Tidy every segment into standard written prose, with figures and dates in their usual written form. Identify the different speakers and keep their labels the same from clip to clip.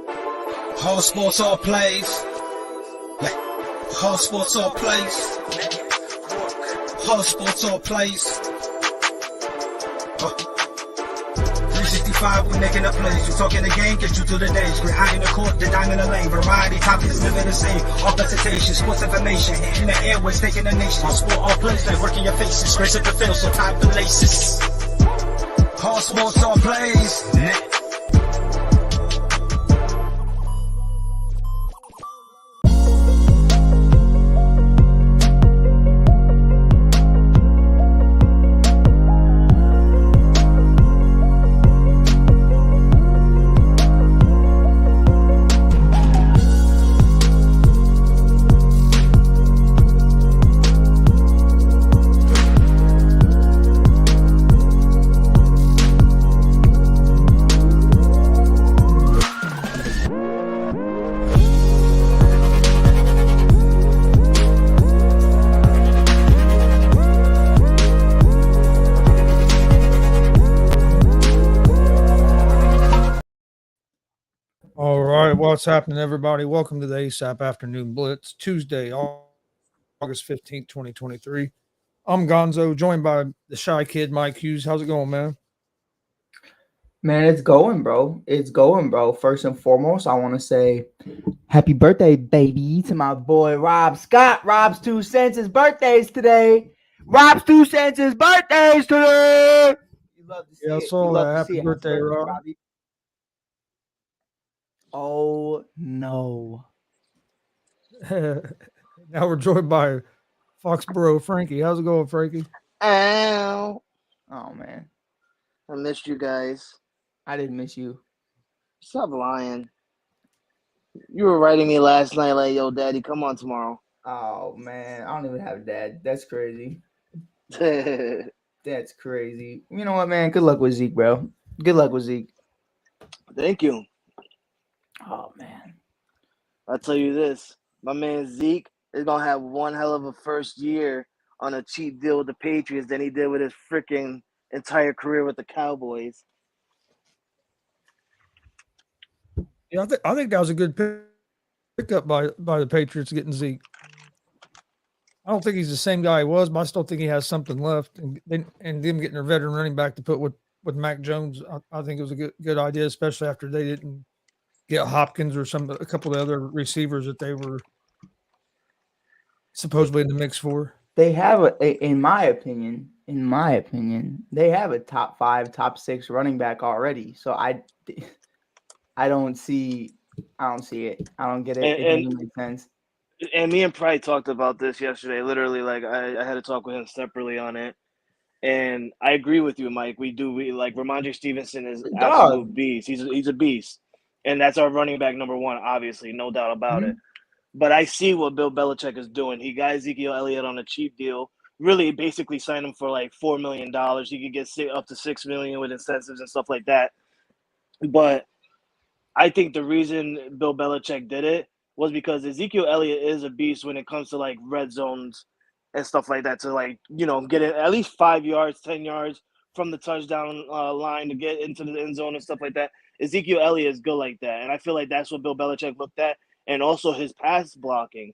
Speaker 1: Whole sports all plays. Whole sports all plays. Whole sports all plays. 365, we making a plays. You talking the game, get you to the days. We're high in the court, the dime in the lane. Variety topics living the same. All presentation, sports information. Hitting the airways, taking the nation. All sport, all plays, like working your faces. Grace up the field, so tie the laces. Whole sports all plays.
Speaker 2: All right, what's happening, everybody? Welcome to the ASAP Afternoon Blitz, Tuesday, August 15th, 2023. I'm Gonzo, joined by the shy kid, Mike Hughes. How's it going, man?
Speaker 3: Man, it's going, bro. It's going, bro. First and foremost, I want to say happy birthday, baby, to my boy Rob Scott. Rob's 2 cents. His birthday's today. Rob's 2 cents. His birthday's today. You love to see
Speaker 2: Yeah, I
Speaker 3: it.
Speaker 2: saw
Speaker 3: You love
Speaker 2: that.
Speaker 3: to
Speaker 2: Happy
Speaker 3: see it.
Speaker 2: birthday, Rob.
Speaker 3: Robbie. Oh, no.
Speaker 2: Now we're joined by Foxborough Frankie. How's it going, Frankie?
Speaker 4: Ow.
Speaker 3: Oh, man.
Speaker 4: I missed you guys.
Speaker 3: I didn't miss you.
Speaker 4: Stop lying. You were writing me last night like, yo, daddy, come on tomorrow.
Speaker 3: Oh, man. I don't even have a dad. That's crazy. That's crazy. You know what, man? Good luck with Zeke, bro. Good luck with Zeke.
Speaker 4: Thank you.
Speaker 3: Oh, man.
Speaker 4: I'll tell you this. My man Zeke is going to have one hell of a first year on a cheap deal with the Patriots than he did with his freaking entire career with the Cowboys.
Speaker 2: Yeah, I think that was a good pickup by the Patriots getting Zeke. I don't think he's the same guy he was, but I still think he has something left. And them getting their veteran running back to put with Mac Jones, I think it was a good idea, especially after they didn't get Hopkins or a couple of the other receivers that they were supposedly in the mix for.
Speaker 3: They have in my opinion, they have a top 5, top 6 running back already. So I don't see it. I don't get it. It doesn't make sense.
Speaker 4: And me and Pride talked about this yesterday. Literally, like I had to talk with him separately on it. And I agree with you, Mike. We like Ramondre Stevenson is absolute beast. He's a beast. And that's our running back number 1, obviously, no doubt about it. But I see what Bill Belichick is doing. He got Ezekiel Elliott on a cheap deal. Really, basically signed him for like $4 million. He could get up to $6 million with incentives and stuff like that. But I think the reason Bill Belichick did it was because Ezekiel Elliott is a beast when it comes to like red zones and stuff like that. To like get in at least 5 yards, 10 yards from the touchdown line to get into the end zone and stuff like that. Ezekiel Elliott is good like that, and I feel like that's what Bill Belichick looked at, and also his pass blocking.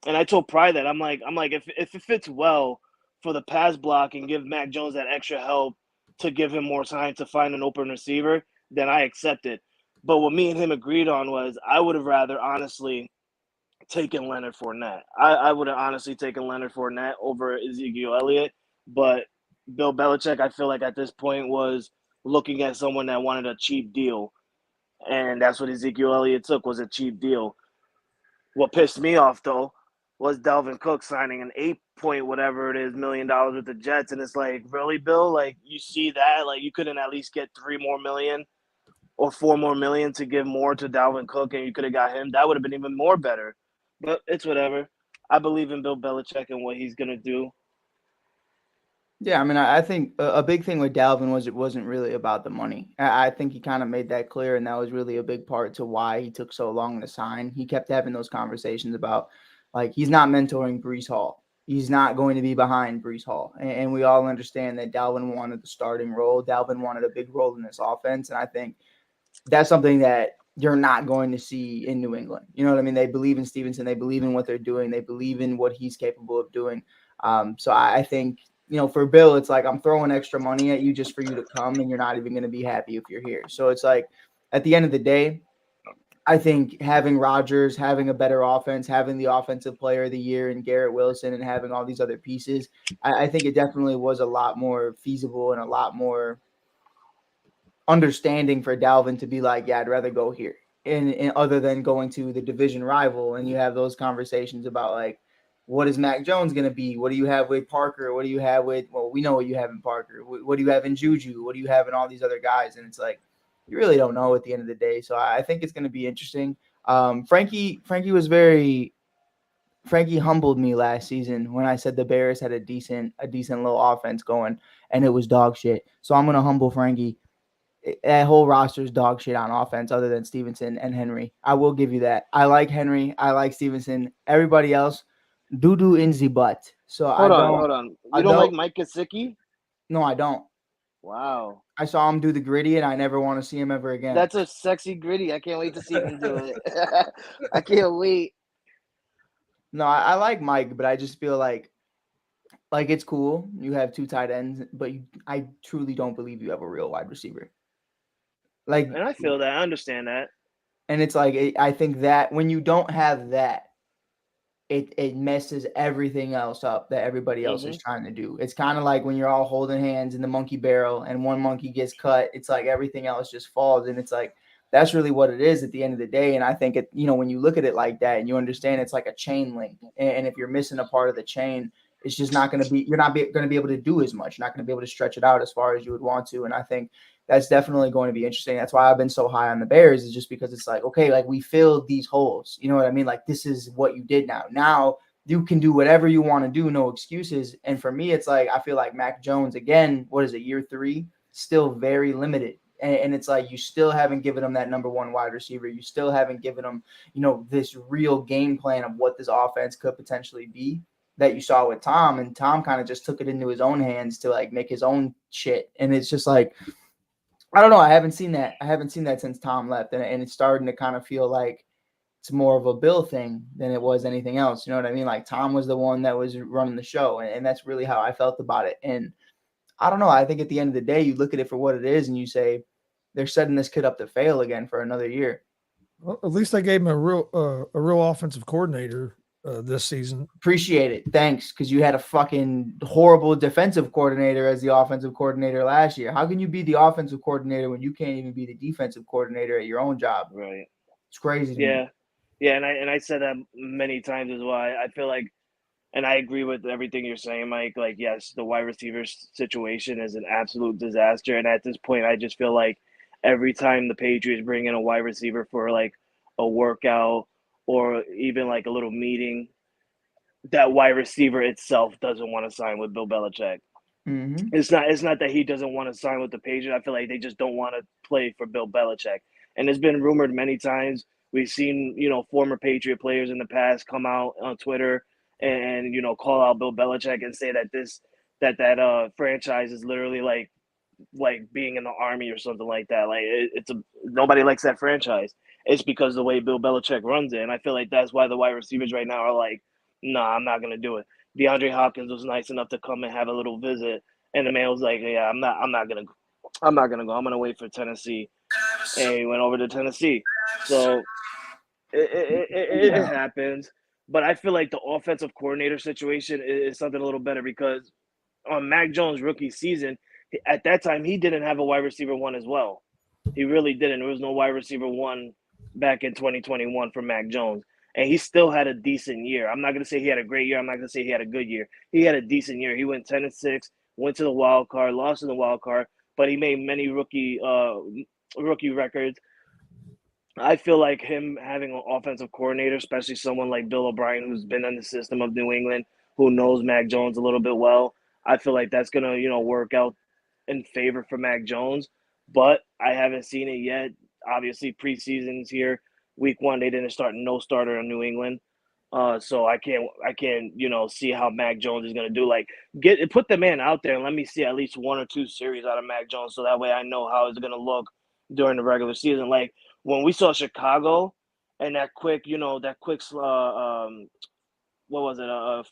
Speaker 4: And I told Pride that I'm like if it fits well for the pass blocking, give Mac Jones that extra help to give him more time to find an open receiver, then I accept it. But what me and him agreed on was I would have rather honestly taken Leonard Fournette. I would have honestly taken Leonard Fournette over Ezekiel Elliott, but Bill Belichick, I feel like at this point was looking at someone that wanted a cheap deal, and that's what Ezekiel Elliott took, was a cheap deal. What pissed me off though was Dalvin Cook signing an 8 whatever it is million with the Jets, and it's like, really, Bill? Like, you see that? Like, you couldn't at least get $3 more million or $4 more million to give more to Dalvin Cook, and you could have got him? That would have been even more better. But it's whatever. I believe in Bill Belichick and what he's gonna do.
Speaker 3: Yeah, I mean, I think a big thing with Dalvin was it wasn't really about the money. I think he kind of made that clear, and that was really a big part to why he took so long to sign. He kept having those conversations about, like, he's not mentoring Breece Hall. He's not going to be behind Breece Hall. And we all understand that Dalvin wanted the starting role. Dalvin wanted a big role in this offense, and I think that's something that you're not going to see in New England. You know what I mean? They believe in Stevenson. They believe in what they're doing. They believe in what he's capable of doing. So I think, for Bill, it's like I'm throwing extra money at you just for you to come, and you're not even going to be happy if you're here. So it's like at the end of the day, I think having Rodgers, having a better offense, having the offensive player of the year and Garrett Wilson, and having all these other pieces, I think it definitely was a lot more feasible and a lot more understanding for Dalvin to be like, yeah, I'd rather go here. And other than going to the division rival, and you have those conversations about like, what is Mac Jones going to be? What do you have with Parker? What do you have with, well, we know what you have in Parker. What do you have in Juju? What do you have in all these other guys? And it's like, you really don't know at the end of the day. So I think it's going to be interesting. Frankie humbled me last season when I said the Bears had a decent little offense going, and it was dog shit. So I'm going to humble Frankie. That whole roster is dog shit on offense other than Stevenson and Henry. I will give you that. I like Henry. I like Stevenson. Everybody else, doo-doo in the butt. So
Speaker 4: Hold on. You don't like Mike Gesicki?
Speaker 3: No, I don't.
Speaker 4: Wow.
Speaker 3: I saw him do the gritty, and I never want to see him ever again.
Speaker 4: That's a sexy gritty. I can't wait to see him do it. I can't wait.
Speaker 3: No, I like Mike, but I just feel like it's cool. You have 2 tight ends, but I truly don't believe you have a real wide receiver.
Speaker 4: And I feel that. I understand that.
Speaker 3: And it's like, I think that when you don't have that, it messes everything else up that everybody else is trying to do. It's kind of like when you're all holding hands in the monkey barrel and one monkey gets cut, it's like everything else just falls. And it's like, that's really what it is at the end of the day. And I think when you look at it like that and you understand it's like a chain link. And if you're missing a part of the chain, it's just not going to be, you're not going to be able to do as much. You're not going to be able to stretch it out as far as you would want to. And I think that's definitely going to be interesting. That's why I've been so high on the Bears, is just because it's like, okay, like we filled these holes. You know what I mean? Like, this is what you did now. Now you can do whatever you want to do, no excuses. And for me, it's like, I feel like Mac Jones, again, what is it, year 3, still very limited. And it's like, you still haven't given him that number 1 wide receiver. You still haven't given him, this real game plan of what this offense could potentially be that you saw with Tom. And Tom kind of just took it into his own hands to like make his own shit. And it's just like, I don't know. I haven't seen that. Since Tom left. And it's starting to kind of feel like it's more of a Bill thing than it was anything else. You know what I mean? Like, Tom was the one that was running the show. And that's really how I felt about it. And I don't know. I think at the end of the day, you look at it for what it is and you say, they're setting this kid up to fail again for another year.
Speaker 2: Well, at least they gave him a real offensive coordinator this season.
Speaker 3: Appreciate it. Thanks. Because you had a fucking horrible defensive coordinator as the offensive coordinator last year. How can you be the offensive coordinator when you can't even be the defensive coordinator at your own job?
Speaker 4: Right.
Speaker 3: It's crazy.
Speaker 4: Yeah. Yeah. And I said that many times as well. I feel like, and I agree with everything you're saying, Mike. Like, yes, the wide receiver situation is an absolute disaster. And at this point, I just feel like every time the Patriots bring in a wide receiver for like a workout or even like a little meeting, that wide receiver itself doesn't want to sign with Bill Belichick.
Speaker 3: Mm-hmm.
Speaker 4: It's not that he doesn't want to sign with the Patriots. I feel like they just don't want to play for Bill Belichick. And it's been rumored many times. We've seen, former Patriot players in the past come out on Twitter and call out Bill Belichick and say that that franchise is literally like being in the army or something like that. Like, nobody likes that franchise. It's because the way Bill Belichick runs it. And I feel like that's why the wide receivers right now are like, nah, I'm not going to do it. DeAndre Hopkins was nice enough to come and have a little visit. And the man was like, yeah, I'm not going to go. I'm going to wait for Tennessee. And he went over to Tennessee. So it happens. But I feel like the offensive coordinator situation is something a little better because on Mac Jones' rookie season, at that time, he didn't have a wide receiver 1 as well. He really didn't. There was no wide receiver 1 back in 2021 for Mac Jones. And he still had a decent year. I'm not going to say he had a great year. I'm not going to say he had a good year. He had a decent year. He went 10-6, went to the wild card, lost in the wild card, but he made many rookie records. I feel like him having an offensive coordinator, especially someone like Bill O'Brien, who's been in the system of New England, who knows Mac Jones a little bit well, I feel like that's going to, work out in favor for Mac Jones. But I haven't seen it yet. Obviously, preseason's here. Week 1, they didn't start no starter in New England. So I can't, see how Mac Jones is going to do. Like, put the man out there and let me see at least 1 or 2 series out of Mac Jones so that way I know how it's going to look during the regular season. Like, when we saw Chicago and that quick, what was it?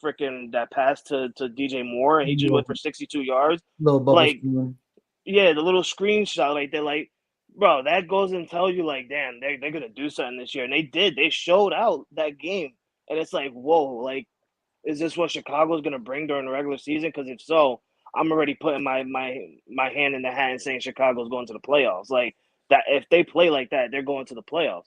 Speaker 4: Freaking that pass to DJ Moore, and he just went for 62 yards.
Speaker 3: Little bubble
Speaker 4: Like,
Speaker 3: screen.
Speaker 4: yeah, the little screenshot, like they're like, bro, that goes and tell you, like, damn, they're gonna do something this year, and they did. They showed out that game, and it's like, whoa, like, is this what Chicago's gonna bring during the regular season? Because if so, I'm already putting my hand in the hat and saying Chicago's going to the playoffs. Like that, if they play like that, they're going to the playoffs.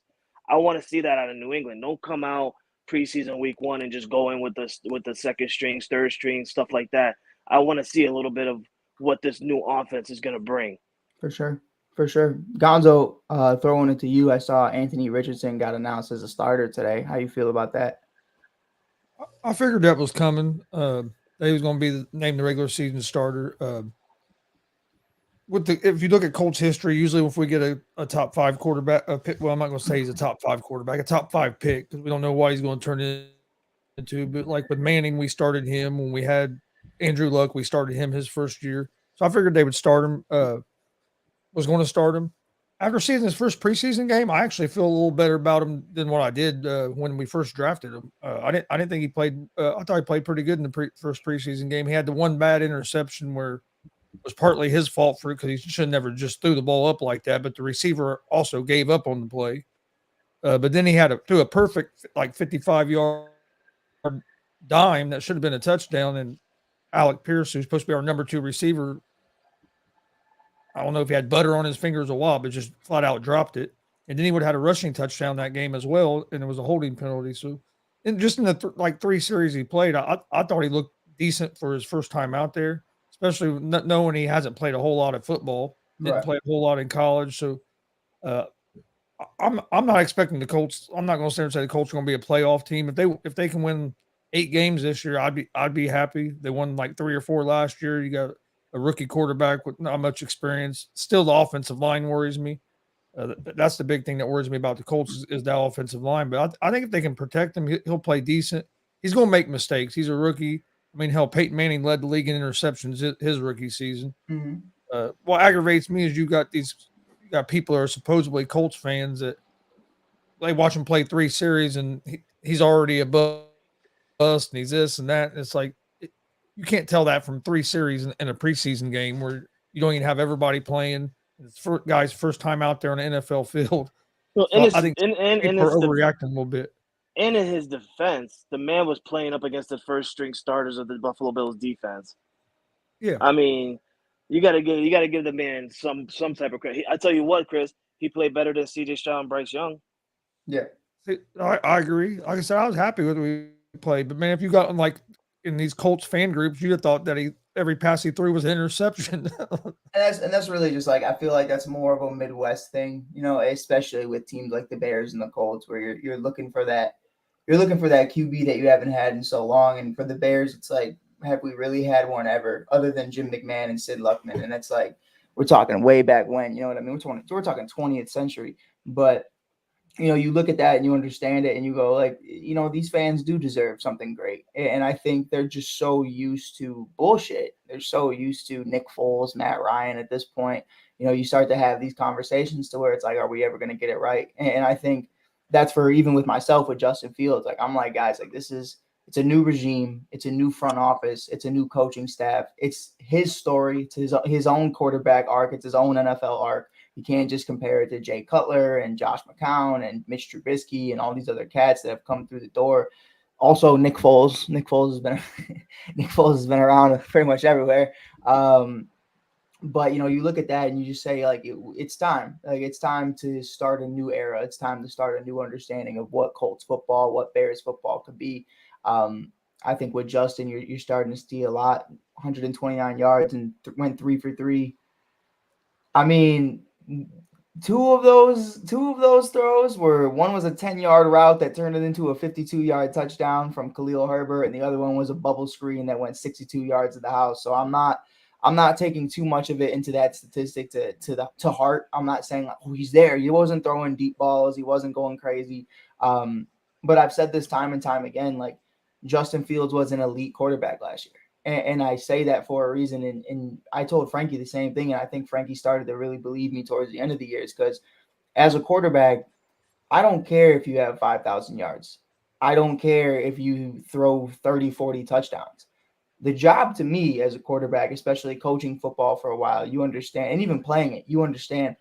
Speaker 4: I want to see that out of New England. Don't come out preseason week 1 and just go in with the second strings, third string, stuff like that. I want to see a little bit of what this new offense is going to bring.
Speaker 3: For sure. For sure. Gonzo, throwing it to you. I saw Anthony Richardson got announced as a starter today. How you feel about that?
Speaker 2: I figured that was coming. That he was going to be named the regular season starter. If you look at Colts history, usually if we get a top 5 quarterback, well, I'm not going to say he's a top 5 quarterback, a top 5 pick, because we don't know what he's going to turn into. But like with Manning, we started him. When we had Andrew Luck, we started him his first year. So I figured they would start him. Was going to start him. After seeing his first preseason game, I actually feel a little better about him than what I did when we first drafted him. I didn't think he played. I thought he played pretty good in the first preseason game. He had the one bad interception where it was partly his fault for it, because he should never just threw the ball up like that. But the receiver also gave up on the play. But then he had threw a perfect 55-yard dime that should have been a touchdown, and Alec Pierce, who's supposed to be our number 2 receiver, I don't know if he had butter on his fingers or what, but just flat out dropped it. And then he would have had a rushing touchdown that game as well, and it was a holding penalty. So, just in the 3 series he played, I thought he looked decent for his first time out there, especially knowing he hasn't played a whole lot of football, didn't play a whole lot in college. So, I'm not expecting the Colts. I'm not going to sit there and say the Colts are going to be a playoff team. If they can win 8 games this year, I'd be happy. They won 3 or 4 last year. You got a rookie quarterback with not much experience. Still, the offensive line worries me. That's the big thing that worries me about the Colts is the offensive line. But I think if they can protect him, he'll play decent. He's going to make mistakes. He's a rookie. I mean, hell, Peyton Manning led the league in interceptions his rookie season.
Speaker 3: Mm-hmm.
Speaker 2: What aggravates me is you got people that are supposedly Colts fans that they watch him play 3 series and he's already a bust and he's this and that. And it's like, you can't tell that from 3 series in a preseason game where you don't even have everybody playing. It's guys' first time out there on an NFL field.
Speaker 4: Well,
Speaker 2: so I think people are overreacting a little bit.
Speaker 4: And in his defense, the man was playing up against the first string starters of the Buffalo Bills defense.
Speaker 2: Yeah,
Speaker 4: I mean, you got to give the man some type of credit. I tell you what, Chris, he played better than C.J. Stroud and Bryce Young.
Speaker 3: Yeah,
Speaker 2: see, I agree. Like I said, I was happy with what we played, but man, if you got in these Colts fan groups, you'd have thought that every pass he threw was an interception.
Speaker 3: and that's really just I feel like that's more of a Midwest thing, especially with teams like the Bears and the Colts, where you're looking for that QB that you haven't had in so long. And for the Bears, it's like, have we really had one ever other than Jim McMahon and Sid Luckman? And it's like, we're talking way back when, you know what I mean? We're talking 20th century, but you look at that and you understand it and you go these fans do deserve something great. And I think they're just so used to bullshit. They're so used to Nick Foles, Matt Ryan at this point. You start to have these conversations to where it's like, are we ever going to get it right? And I think that's for even with myself with Justin Fields. I'm like, guys, it's a new regime. It's a new front office. It's a new coaching staff. It's his story. It's his own quarterback arc. It's his own NFL arc. You can't just compare it to Jay Cutler and Josh McCown and Mitch Trubisky and all these other cats that have come through the door. Also, Nick Foles. Nick Foles has been around pretty much everywhere. But you look at that and you just say it's time. It's time to start a new era. It's time to start a new understanding of what Colts football, what Bears football could be. I think with Justin, you're starting to see a lot. 129 yards and went 3 for 3. I mean, two of those throws were, one was a 10-yard route that turned it into a 52-yard touchdown from Khalil Herbert, and the other one was a bubble screen that went 62 yards to the house. So I'm not taking too much of it into that statistic to heart. I'm not saying he's there. He wasn't throwing deep balls. He wasn't going crazy. But I've said this time and time again, Justin Fields was an elite quarterback last year. And I say that for a reason. And I told Frankie the same thing. And I think Frankie started to really believe me towards the end of the years, because as a quarterback, I don't care if you have 5,000 yards. I don't care if you throw 30, 40 touchdowns. The job to me as a quarterback, especially coaching football for a while, you understand, and even playing it, you understand,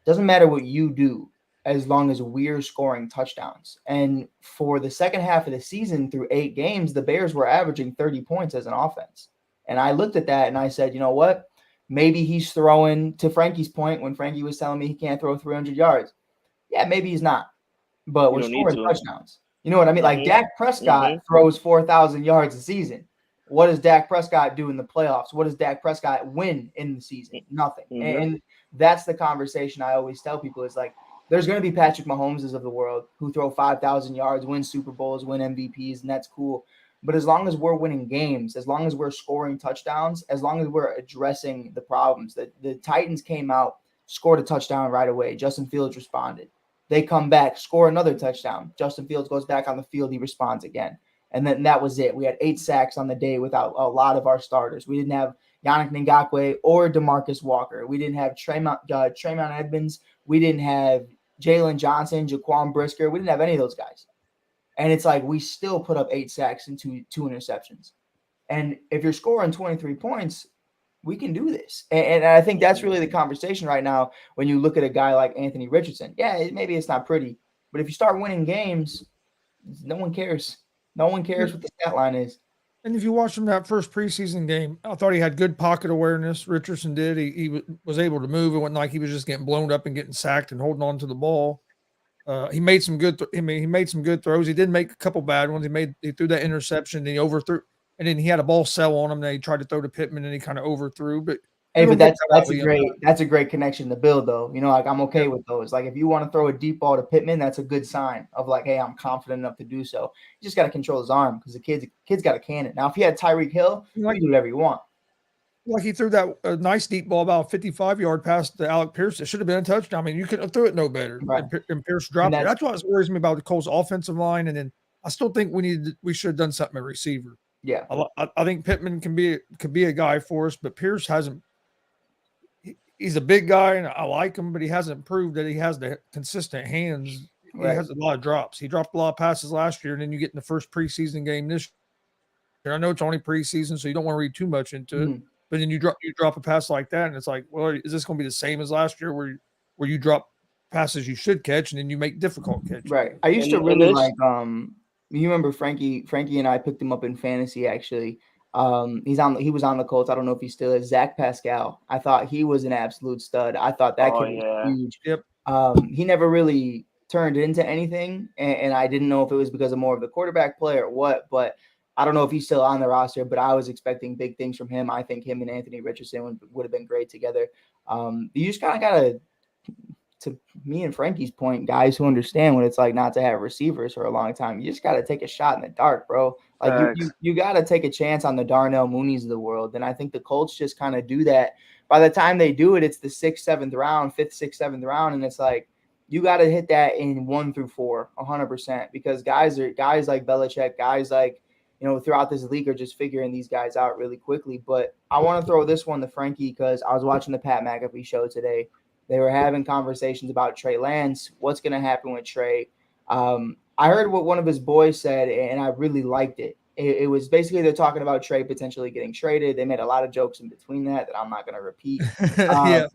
Speaker 3: doesn't matter what you do as long as we're scoring touchdowns. And for the second half of the season through 8 games, the Bears were averaging 30 points as an offense. And I looked at that and I said, you know what? Maybe he's throwing, to Frankie's point, when Frankie was telling me he can't throw 300 yards. Yeah, maybe he's not, but
Speaker 4: You
Speaker 3: we're
Speaker 4: don't need
Speaker 3: scoring
Speaker 4: to.
Speaker 3: touchdowns. You know what I mean? Like Dak Prescott throws 4,000 yards a season. What does Dak Prescott do in the playoffs? What does Dak Prescott win in the season? Nothing. And that's the conversation I always tell people is like, there's going to be Patrick Mahomeses of the world who throw 5,000 yards, win Super Bowls, win MVPs, and that's cool. But as long as we're winning games, as long as we're scoring touchdowns, as long as we're addressing the problems, that the Titans came out, scored a touchdown right away. Justin Fields responded. They come back, score another touchdown. Justin Fields goes back on the field. He responds again. And then that was it. We had 8 sacks on the day without a lot of our starters. We didn't have Yannick Ngakoue or DeMarcus Walker. We didn't have Tremont Edmonds. We didn't have Jalen Johnson, Jaquan Brisker. We didn't have any of those guys. And it's like we still put up 8 sacks and two interceptions. And if you're scoring 23 points, we can do this. And I think that's really the conversation right now when you look at a guy like Anthony Richardson. Yeah, maybe it's not pretty, but if you start winning games, no one cares. No one cares what the stat line is.
Speaker 2: And if you watch him that first preseason game, I thought he had good pocket awareness. Richardson did. He was able to move. It wasn't like he was just getting blown up and getting sacked and holding on to the ball. He made some good. He made some good throws. He did make a couple bad ones. He threw that interception. And he overthrew, and then he had a ball sell on him. Then he tried to throw to Pittman, and he kind of overthrew. But
Speaker 3: hey, but that's a great connection to build, though. You know, like I'm okay with those. Like if you want to throw a deep ball to Pittman, that's a good sign of like, hey, I'm confident enough to do so. You just got to control his arm because the kid's got a cannon. Now, if he had Tyreek Hill, you can do whatever you want.
Speaker 2: Like he threw that nice deep ball about 55-yard pass to Alec Pierce. It should have been a touchdown. I mean, you couldn't have threw it no better.
Speaker 3: Right.
Speaker 2: And Pierce dropped it. That's what worries me about the Colts offensive line. And then I still think we should have done something at receiver.
Speaker 3: Yeah.
Speaker 2: I think Pittman could be a guy for us, but Pierce hasn't. He's a big guy and I like him, but he hasn't proved that he has the consistent hands. Right. He has a lot of drops. He dropped a lot of passes last year, and then you get in the first preseason game this year. I know it's only preseason, so you don't want to read too much into it. But then you drop a pass like that, and it's like, well, is this going to be the same as last year where you drop passes you should catch, and then you make difficult catches?
Speaker 3: Right. I used to really like you remember Frankie and I picked him up in fantasy actually. He was on the Colts. I don't know if he still is. Zach Pascal. I thought he was an absolute stud. I thought that kid was huge.
Speaker 2: Yep.
Speaker 3: He never really turned into anything, and I didn't know if it was because of more of the quarterback play or what, but I don't know if he's still on the roster, but I was expecting big things from him. I think him and Anthony Richardson would have been great together. You just kind of got to me and Frankie's point, guys who understand what it's like not to have receivers for a long time. You just got to take a shot in the dark, bro. Like you got to take a chance on the Darnell Mooney's of the world. And I think the Colts just kind of do that. By the time they do it, it's the 6th, 7th round, 5th, 6th, 7th round. And it's like, you got to hit that in 1 through 4, 100%, because guys like Belichick, guys like, throughout this league are just figuring these guys out really quickly. But I want to throw this one to Frankie because I was watching the Pat McAfee show today. They were having conversations about Trey Lance. What's going to happen with Trey? I heard what one of his boys said, and I really liked it. It was basically they're talking about Trey potentially getting traded. They made a lot of jokes in between that I'm not going to repeat.
Speaker 2: Yeah,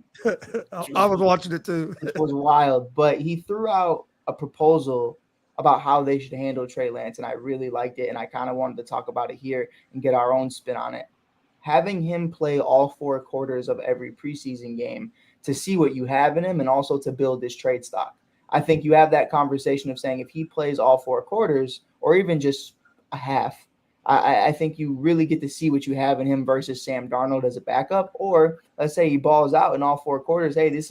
Speaker 2: I was watching it too.
Speaker 3: It was wild. But he threw out a proposal about how they should handle Trey Lance, and I really liked it, and I kind of wanted to talk about it here and get our own spin on it. Having him play all 4 quarters of every preseason game to see what you have in him and also to build this trade stock. I think you have that conversation of saying if he plays all 4 quarters or even just a half, I think you really get to see what you have in him versus Sam Darnold as a backup. Or let's say he balls out in all 4 quarters. Hey, this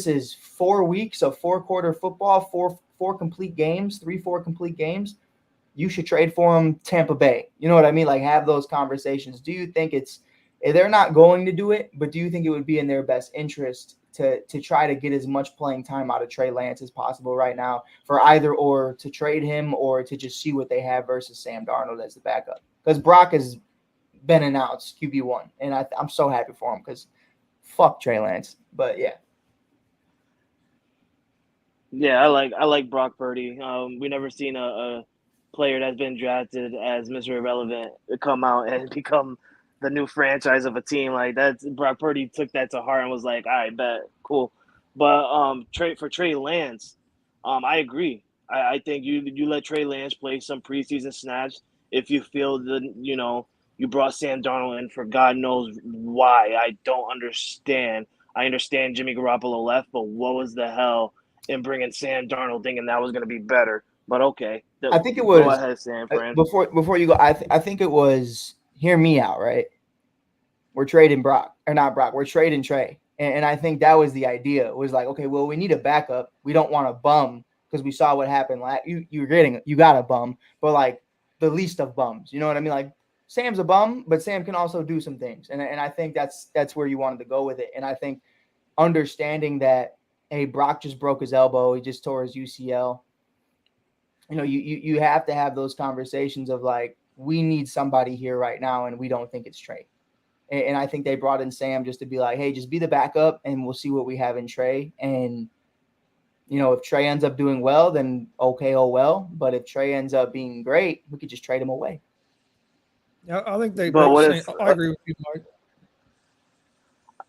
Speaker 3: is 4 weeks of 4-quarter football, 4 complete games, 3-4 complete games. You should trade for him Tampa Bay. You know what I mean? Like have those conversations. Do you think they're not going to do it, but do you think it would be in their best interest to try to get as much playing time out of Trey Lance as possible right now for either or to trade him or to just see what they have versus Sam Darnold as the backup? Because Brock has been announced QB1, and I'm so happy for him because fuck Trey Lance. But yeah.
Speaker 4: Yeah, I like Brock Purdy. We never seen a player that's been drafted as Mr. Irrelevant come out and become the new franchise of a team. Like that, Brock Purdy took that to heart and was like, "All right, bet, cool." But Trey Lance, I agree. I think you let Trey Lance play some preseason snaps if you feel that you brought Sam Darnold in for God knows why. I don't understand. I understand Jimmy Garoppolo left, but what was the hell in bringing Sam Darnold thinking that was going to be better? But okay,
Speaker 3: I think it
Speaker 4: go
Speaker 3: was
Speaker 4: ahead, San Fran.
Speaker 3: before you go. I think it was. Hear me out, right? We're trading Brock or not Brock. We're trading Trey, and I think that was the idea. It was like, okay, well, we need a backup. We don't want a bum because we saw what happened. You got a bum, but like the least of bums. You know what I mean? Like Sam's a bum, but Sam can also do some things, and I think that's where you wanted to go with it. And I think understanding that, hey, Brock just broke his elbow, he just tore his UCL. You have to have those conversations of like, we need somebody here right now, and we don't think it's Trey. And I think they brought in Sam just to be like, hey, just be the backup, and we'll see what we have in Trey. And if Trey ends up doing well, then okay, oh well. But if Trey ends up being great, we could just trade him away.
Speaker 2: Yeah, I think they.
Speaker 4: But what if
Speaker 2: I agree with you, Mike.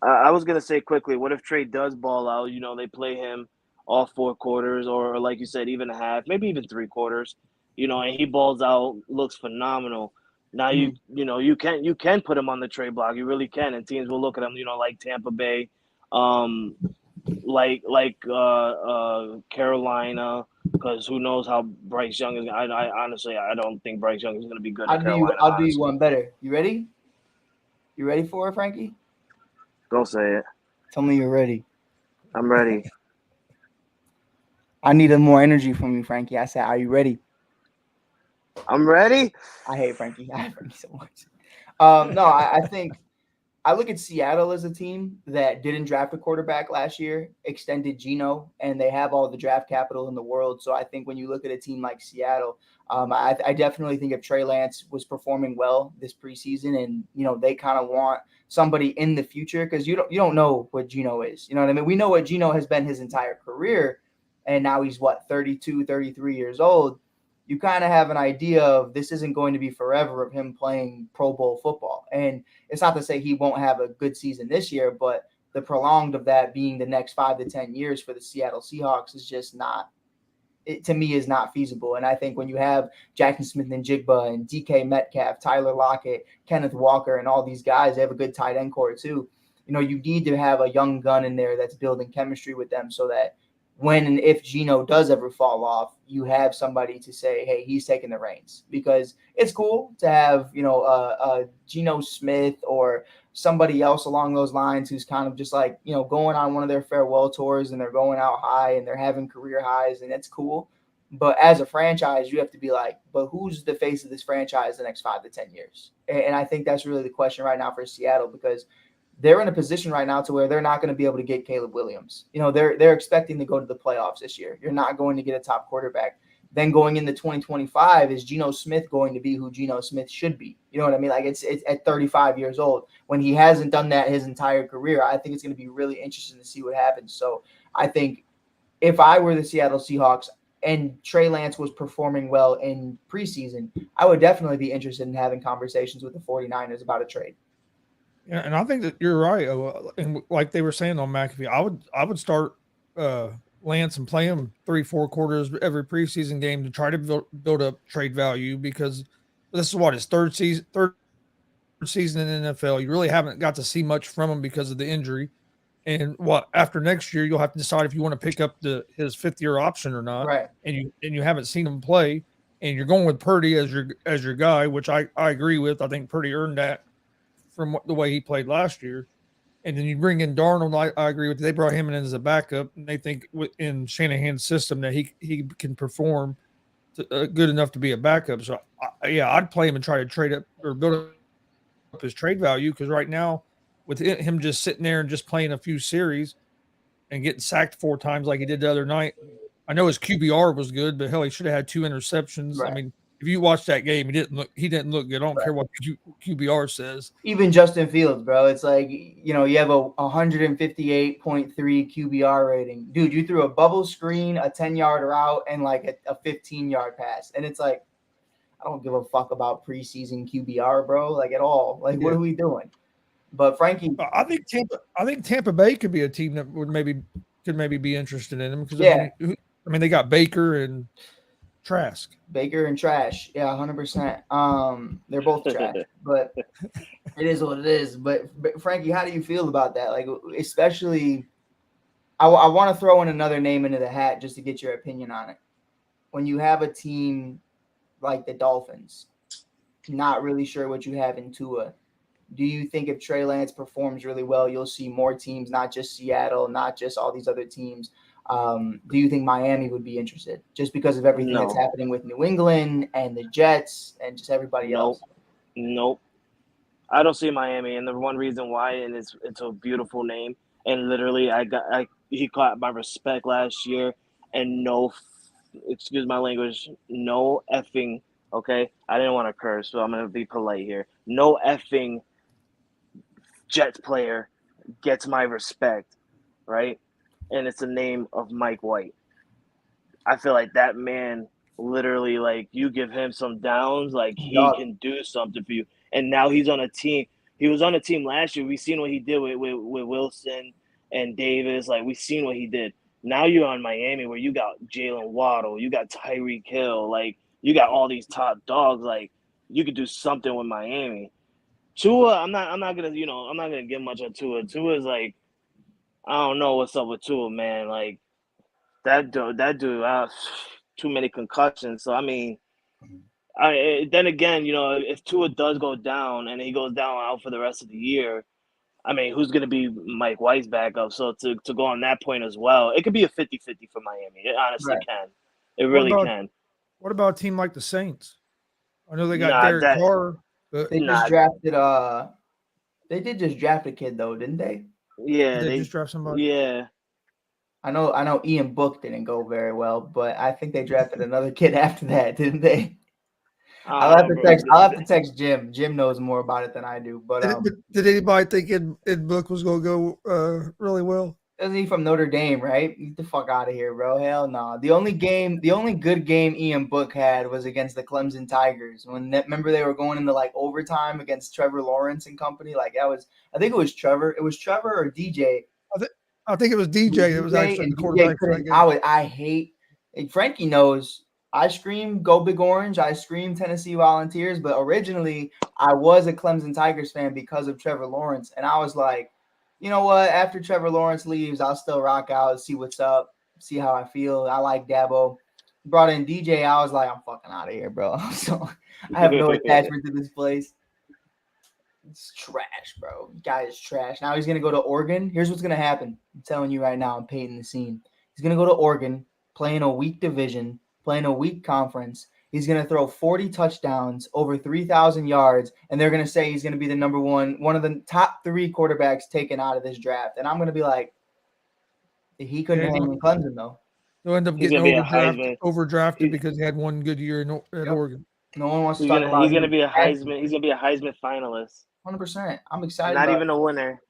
Speaker 4: I was gonna say quickly, what if Trey does ball out? They play him all 4 quarters, or like you said, even a half, maybe even 3 quarters. And he balls out, looks phenomenal. Now you can put him on the trade block. You really can, and teams will look at him. Like Tampa Bay, like Carolina, because who knows how Bryce Young is. I honestly I don't think Bryce Young is going to be good at Carolina.
Speaker 3: I'll do you one better. You ready? You ready for it, Frankie?
Speaker 4: Don't say it.
Speaker 3: Tell me you're ready.
Speaker 4: I'm ready.
Speaker 3: I need more energy from you, Frankie. I said, are you ready?
Speaker 4: I'm ready.
Speaker 3: I hate Frankie. I hate Frankie so much. No, I think I look at Seattle as a team that didn't draft a quarterback last year, extended Geno, and they have all the draft capital in the world. So I think when you look at a team like Seattle, I definitely think if Trey Lance was performing well this preseason, and they kind of want somebody in the future, because you don't know what Geno is. You know what I mean? We know what Geno has been his entire career, and now he's 32, 33 years old. You kind of have an idea of this isn't going to be forever of him playing Pro Bowl football. And it's not to say he won't have a good season this year, but the prolonged of that being the next 5 to 10 years for the Seattle Seahawks is just not, to me, is not feasible. And I think when you have Jackson Smith and Jigba and DK Metcalf, Tyler Lockett, Kenneth Walker, and all these guys, they have a good tight end core too. You need to have a young gun in there that's building chemistry with them so that when and if Geno does ever fall off, you have somebody to say, hey, he's taking the reins. Because it's cool to have, Geno Smith or somebody else along those lines who's kind of just like, going on one of their farewell tours and they're going out high and they're having career highs, and it's cool. But as a franchise, you have to be like, but who's the face of this franchise the next 5 to 10 years? And I think that's really the question right now for Seattle, because they're in a position right now to where they're not going to be able to get Caleb Williams. They're expecting to go to the playoffs this year. You're not going to get a top quarterback. Then going into 2025, is Geno Smith going to be who Geno Smith should be? You know what I mean? Like it's at 35 years old when he hasn't done that his entire career. I think it's going to be really interesting to see what happens. So I think if I were the Seattle Seahawks and Trey Lance was performing well in preseason, I would definitely be interested in having conversations with the 49ers about a trade.
Speaker 2: Yeah, and I think that you're right. And like they were saying on McAfee, I would start Lance and play him 3-4 quarters every preseason game to try to build up trade value, because this is his third season in the NFL. You really haven't got to see much from him because of the injury. And after next year, you'll have to decide if you want to pick up his 5th-year option or not.
Speaker 3: Right.
Speaker 2: And you haven't seen him play, and you're going with Purdy as your guy, which I agree with. I think Purdy earned that from the way he played last year. And then you bring in Darnold. I agree with you. They brought him in as a backup, and they think in Shanahan's system that he can perform good enough to be a backup. So, I'd play him and try to trade up or build up his trade value, because right now, with him just sitting there and just playing a few series and getting sacked 4 times like he did the other night, I know his QBR was good, but hell, he should have had 2 interceptions.
Speaker 3: Right.
Speaker 2: I mean, if you watch that game, he didn't look good. I don't care what QBR says.
Speaker 3: Even Justin Fields, bro. It's like, you have a 158.3 QBR rating. Dude, you threw a bubble screen, a 10-yard route, and like a 15-yard pass. And it's like, I don't give a fuck about preseason QBR, bro, like at all. Like, what are we doing? But Frankie,
Speaker 2: I think Tampa Bay could be a team that could maybe be interested in him because I mean they got Baker and Trask.
Speaker 3: Baker and Trash, 100%. They're both trash, but it is what it is. But Frankie, how do you feel about that? Like, especially, I want to throw in another name into the hat just to get your opinion on it. When you have a team like the Dolphins, not really sure what you have in Tua. Do you think if Trey Lance performs really well, you'll see more teams, not just Seattle, not just all these other teams? Do you think Miami would be interested just because of everything that's happening with New England and the Jets and just everybody else?
Speaker 4: Nope. I don't see Miami, and the one reason why, and it's a beautiful name, and literally he caught my respect last year, and excuse my language, no effing, okay? I didn't want to curse, so I'm going to be polite here. No effing Jets player gets my respect, right? And it's the name of Mike White. I feel like that man literally, like, you give him some downs, like, he can do something for you. And now he's on a team. He was on a team last year. We seen what he did with Wilson and Davis. Like, we seen what he did. Now you're on Miami where you got Jalen Waddle, you got Tyreek Hill, like, you got all these top dogs. Like, you could do something with Miami. Tua, I'm not gonna give much on Tua. Tua is like, I don't know what's up with Tua, man. Like, that dude, too many concussions. So I mean, then again, if Tua does go down and he goes down out for the rest of the year, I mean, who's going to be Mike White's backup? So to go on that point as well, it could be a 50-50 for Miami. It honestly can. It really can.
Speaker 2: What about a team like the Saints? I know they got Derek Carr. But
Speaker 3: they just drafted they did just draft a kid though, didn't they?
Speaker 2: Yeah, they just draft somebody.
Speaker 4: Yeah.
Speaker 3: I know Ian Book didn't go very well, but I think they drafted another kid after that, didn't they? I'll have to text Jim. Jim knows more about it than I do. But
Speaker 2: did anybody think Ed Book was going to go really well?
Speaker 3: Isn't he from Notre Dame, right? Get the fuck out of here, bro. Hell no. The only good game Ian Book had was against the Clemson Tigers. Remember they were going into like overtime against Trevor Lawrence and company. Like I think it was Trevor. It was Trevor or DJ.
Speaker 2: I think it was DJ. It was actually the quarterback.
Speaker 3: I hate. Frankie knows. I scream Go Big Orange. I scream Tennessee Volunteers. But originally, I was a Clemson Tigers fan because of Trevor Lawrence, and I was like, you know what? After Trevor Lawrence leaves, I'll still rock out, see what's up, see how I feel. I like Dabo. Brought in DJ. I was like, I'm fucking out of here, bro. So I have no attachment to this place. It's trash, bro. The guy is trash. Now he's going to go to Oregon. Here's what's going to happen. I'm telling you right now. I'm painting the scene. He's going to go to Oregon, play in a weak division, play in a weak conference. He's going to throw 40 touchdowns, over 3,000 yards, and they're going to say he's going to be the number one of the top 3 quarterbacks taken out of this draft. And I'm going to be like, he couldn't hang in Clemson, though.
Speaker 2: He'll end up getting overdrafted because he had one good year at Oregon.
Speaker 3: No one wants to talk about
Speaker 4: He's going to be a Heisman. He's going to be a Heisman finalist.
Speaker 3: 100%. I'm excited.
Speaker 4: Not even a winner.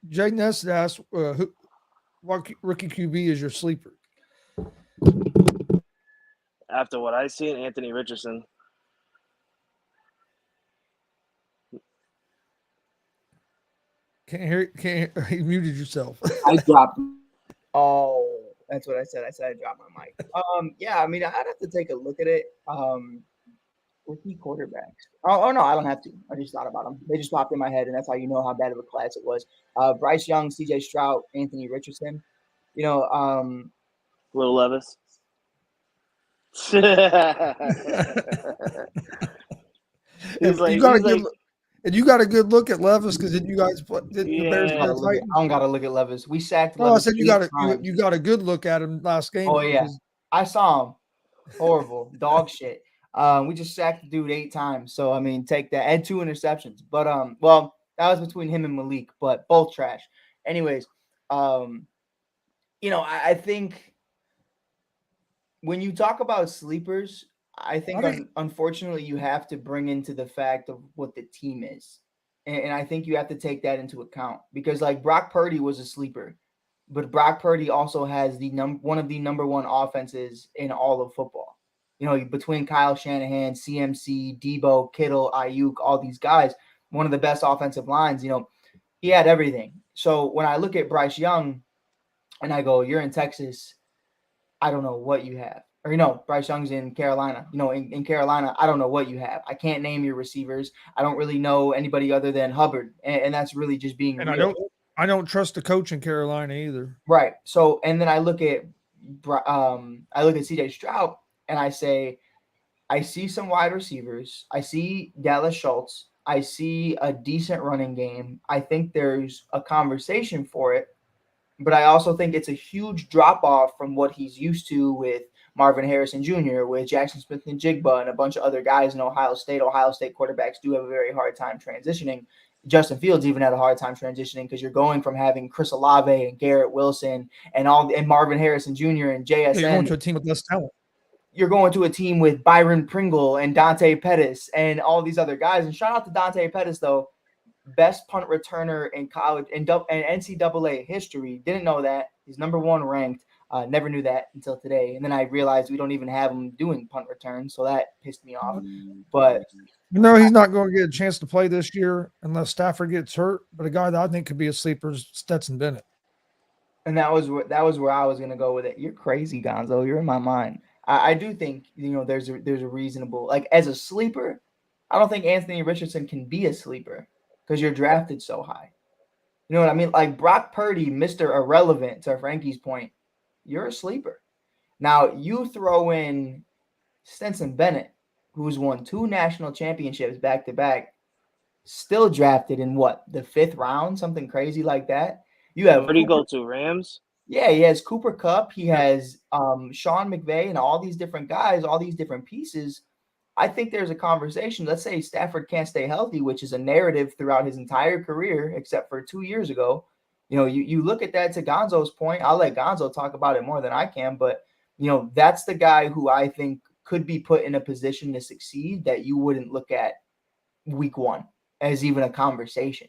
Speaker 2: Jay Ness asked, what rookie QB is your sleeper?
Speaker 4: After what I seen, Anthony Richardson.
Speaker 2: Can't hear. You muted yourself.
Speaker 3: I dropped. Oh, that's what I said. I said I dropped my mic. Yeah, I mean, I'd have to take a look at it. Rookie quarterbacks. Oh no, I don't have to. I just thought about them. They just popped in my head, and that's how you know how bad of a class it was. Bryce Young, C.J. Stroud, Anthony Richardson.
Speaker 4: Will Levis.
Speaker 2: You got a good look at Levis because didn't you guys play? The Bears
Speaker 3: I don't got to look at Levis. We sacked.
Speaker 2: No, Levis. I said you got a good look at him last game.
Speaker 3: Oh yeah, I saw him. Horrible dog shit. We just sacked the dude 8 times. So I mean, take that. And 2 interceptions. But well, that was between him and Malik, but both trash. Anyways, I think when you talk about sleepers, I think,
Speaker 2: I think
Speaker 3: unfortunately you have to bring into the fact of what the team is. And I think you have to take that into account because like Brock Purdy was a sleeper, but Brock Purdy also has one of the number one offenses in all of football. You know, between Kyle Shanahan, CMC, Debo, Kittle, Ayuk, all these guys, one of the best offensive lines. You know, he had everything. So when I look at Bryce Young and I go, "You're in Texas, I don't know what you have." Or, Bryce Young's in Carolina. In Carolina, I don't know what you have. I can't name your receivers. I don't really know anybody other than Hubbard. And that's really just being
Speaker 2: and
Speaker 3: real.
Speaker 2: I don't trust the coach in Carolina either.
Speaker 3: Right. So, and then I look at CJ Stroud and I say, I see some wide receivers. I see Dallas Schultz. I see a decent running game. I think there's a conversation for it. But I also think it's a huge drop off from what he's used to with Marvin Harrison Jr., with Jackson Smith and Jigba, and a bunch of other guys in Ohio State. Ohio State quarterbacks do have a very hard time transitioning. Justin Fields even had a hard time transitioning because you're going from having Chris Olave and Garrett Wilson and Marvin Harrison Jr. and
Speaker 2: Yeah, you're going
Speaker 3: JSN.
Speaker 2: to a team with less talent.
Speaker 3: You're going to a team with Byron Pringle and Dante Pettis and all these other guys. And shout out to Dante Pettis, though. Best punt returner in college and NCAA history. Didn't know that. He's number one ranked. Never knew that until today. And then I realized we don't even have him doing punt returns, so that pissed me off. But
Speaker 2: he's not going to get a chance to play this year unless Stafford gets hurt. But a guy that I think could be a sleeper is Stetson Bennett.
Speaker 3: And that was where I was going to go with it. You're crazy, Gonzo. You're in my mind. I do think there's a reasonable, like, as a sleeper. I don't think Anthony Richardson can be a sleeper because you're drafted so high. You know what I mean? Like Brock Purdy, Mr. Irrelevant, to Frankie's point, you're a sleeper. Now you throw in Stetson Bennett, who's won 2 national championships back to back, still drafted in the 5th round, something crazy like that. You have
Speaker 4: where do you go to? Rams?
Speaker 3: Yeah, he has Cooper Kupp, he has Sean McVay, and all these different guys, all these different pieces. I think there's a conversation. Let's say Stafford can't stay healthy, which is a narrative throughout his entire career, except for 2 years ago. You look at that, to Gonzo's point. I'll let Gonzo talk about it more than I can, but that's the guy who I think could be put in a position to succeed that you wouldn't look at week 1 as even a conversation.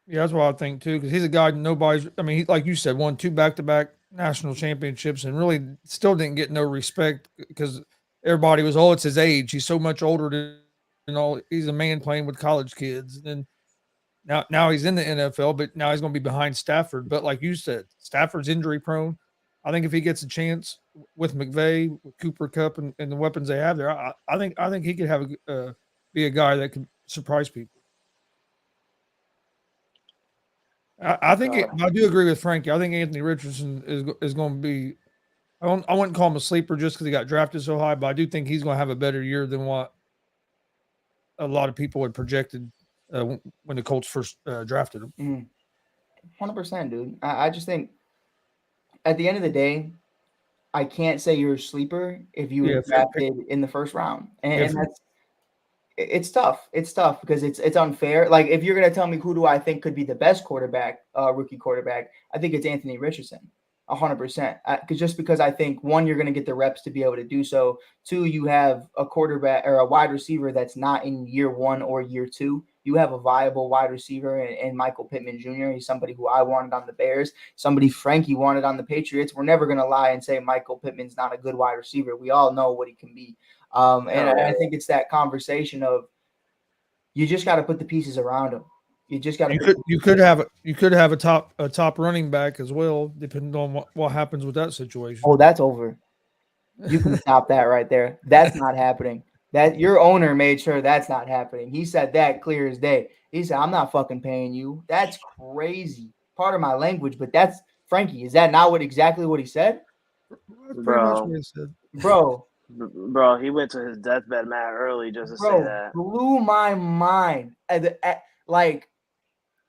Speaker 2: Yeah, that's what I think too, because he's a guy nobody's. I mean, like you said, won 2 back-to-back national championships and really still didn't get no respect because everybody was, it's his age. He's so much older than all. He's a man playing with college kids. And now he's in the NFL, but now he's going to be behind Stafford. But like you said, Stafford's injury prone. I think if he gets a chance with McVay, with Cooper Kupp, and the weapons they have there, I think he could have be a guy that can surprise people. I think I do agree with Frankie. I think Anthony Richardson is going to be. I wouldn't call him a sleeper just because he got drafted so high, but I do think he's going to have a better year than what a lot of people had projected when the Colts first drafted him.
Speaker 3: 100%, dude. I just think at the end of the day, I can't say you're a sleeper if you were drafted in the first round, and it's tough. It's tough because it's unfair. Like if you're gonna tell me who do I think could be the best rookie quarterback, I think it's Anthony Richardson, 100%. Because I think 1, you're gonna get the reps to be able to do so. 2, you have a quarterback or a wide receiver that's not in year 1 or year 2. You have a viable wide receiver in Michael Pittman Jr. He's somebody who I wanted on the Bears, somebody Frankie wanted on the Patriots. We're never gonna lie and say Michael Pittman's not a good wide receiver. We all know what he can be. I think it's that conversation of you just got to put the pieces around him. You just got to.
Speaker 2: You could have a top running back as well, depending on what happens with that situation.
Speaker 3: Oh, that's over. You can stop that right there. That's not happening. That your owner made sure that's not happening. He said that clear as day. He said, "I'm not fucking paying you." That's crazy. Part of my language, but that's Frankie. Is that not exactly what he said?
Speaker 2: That's pretty much what he said,
Speaker 3: bro.
Speaker 4: Bro, he went to his deathbed mad early just to say that.
Speaker 3: Blew my mind. Like,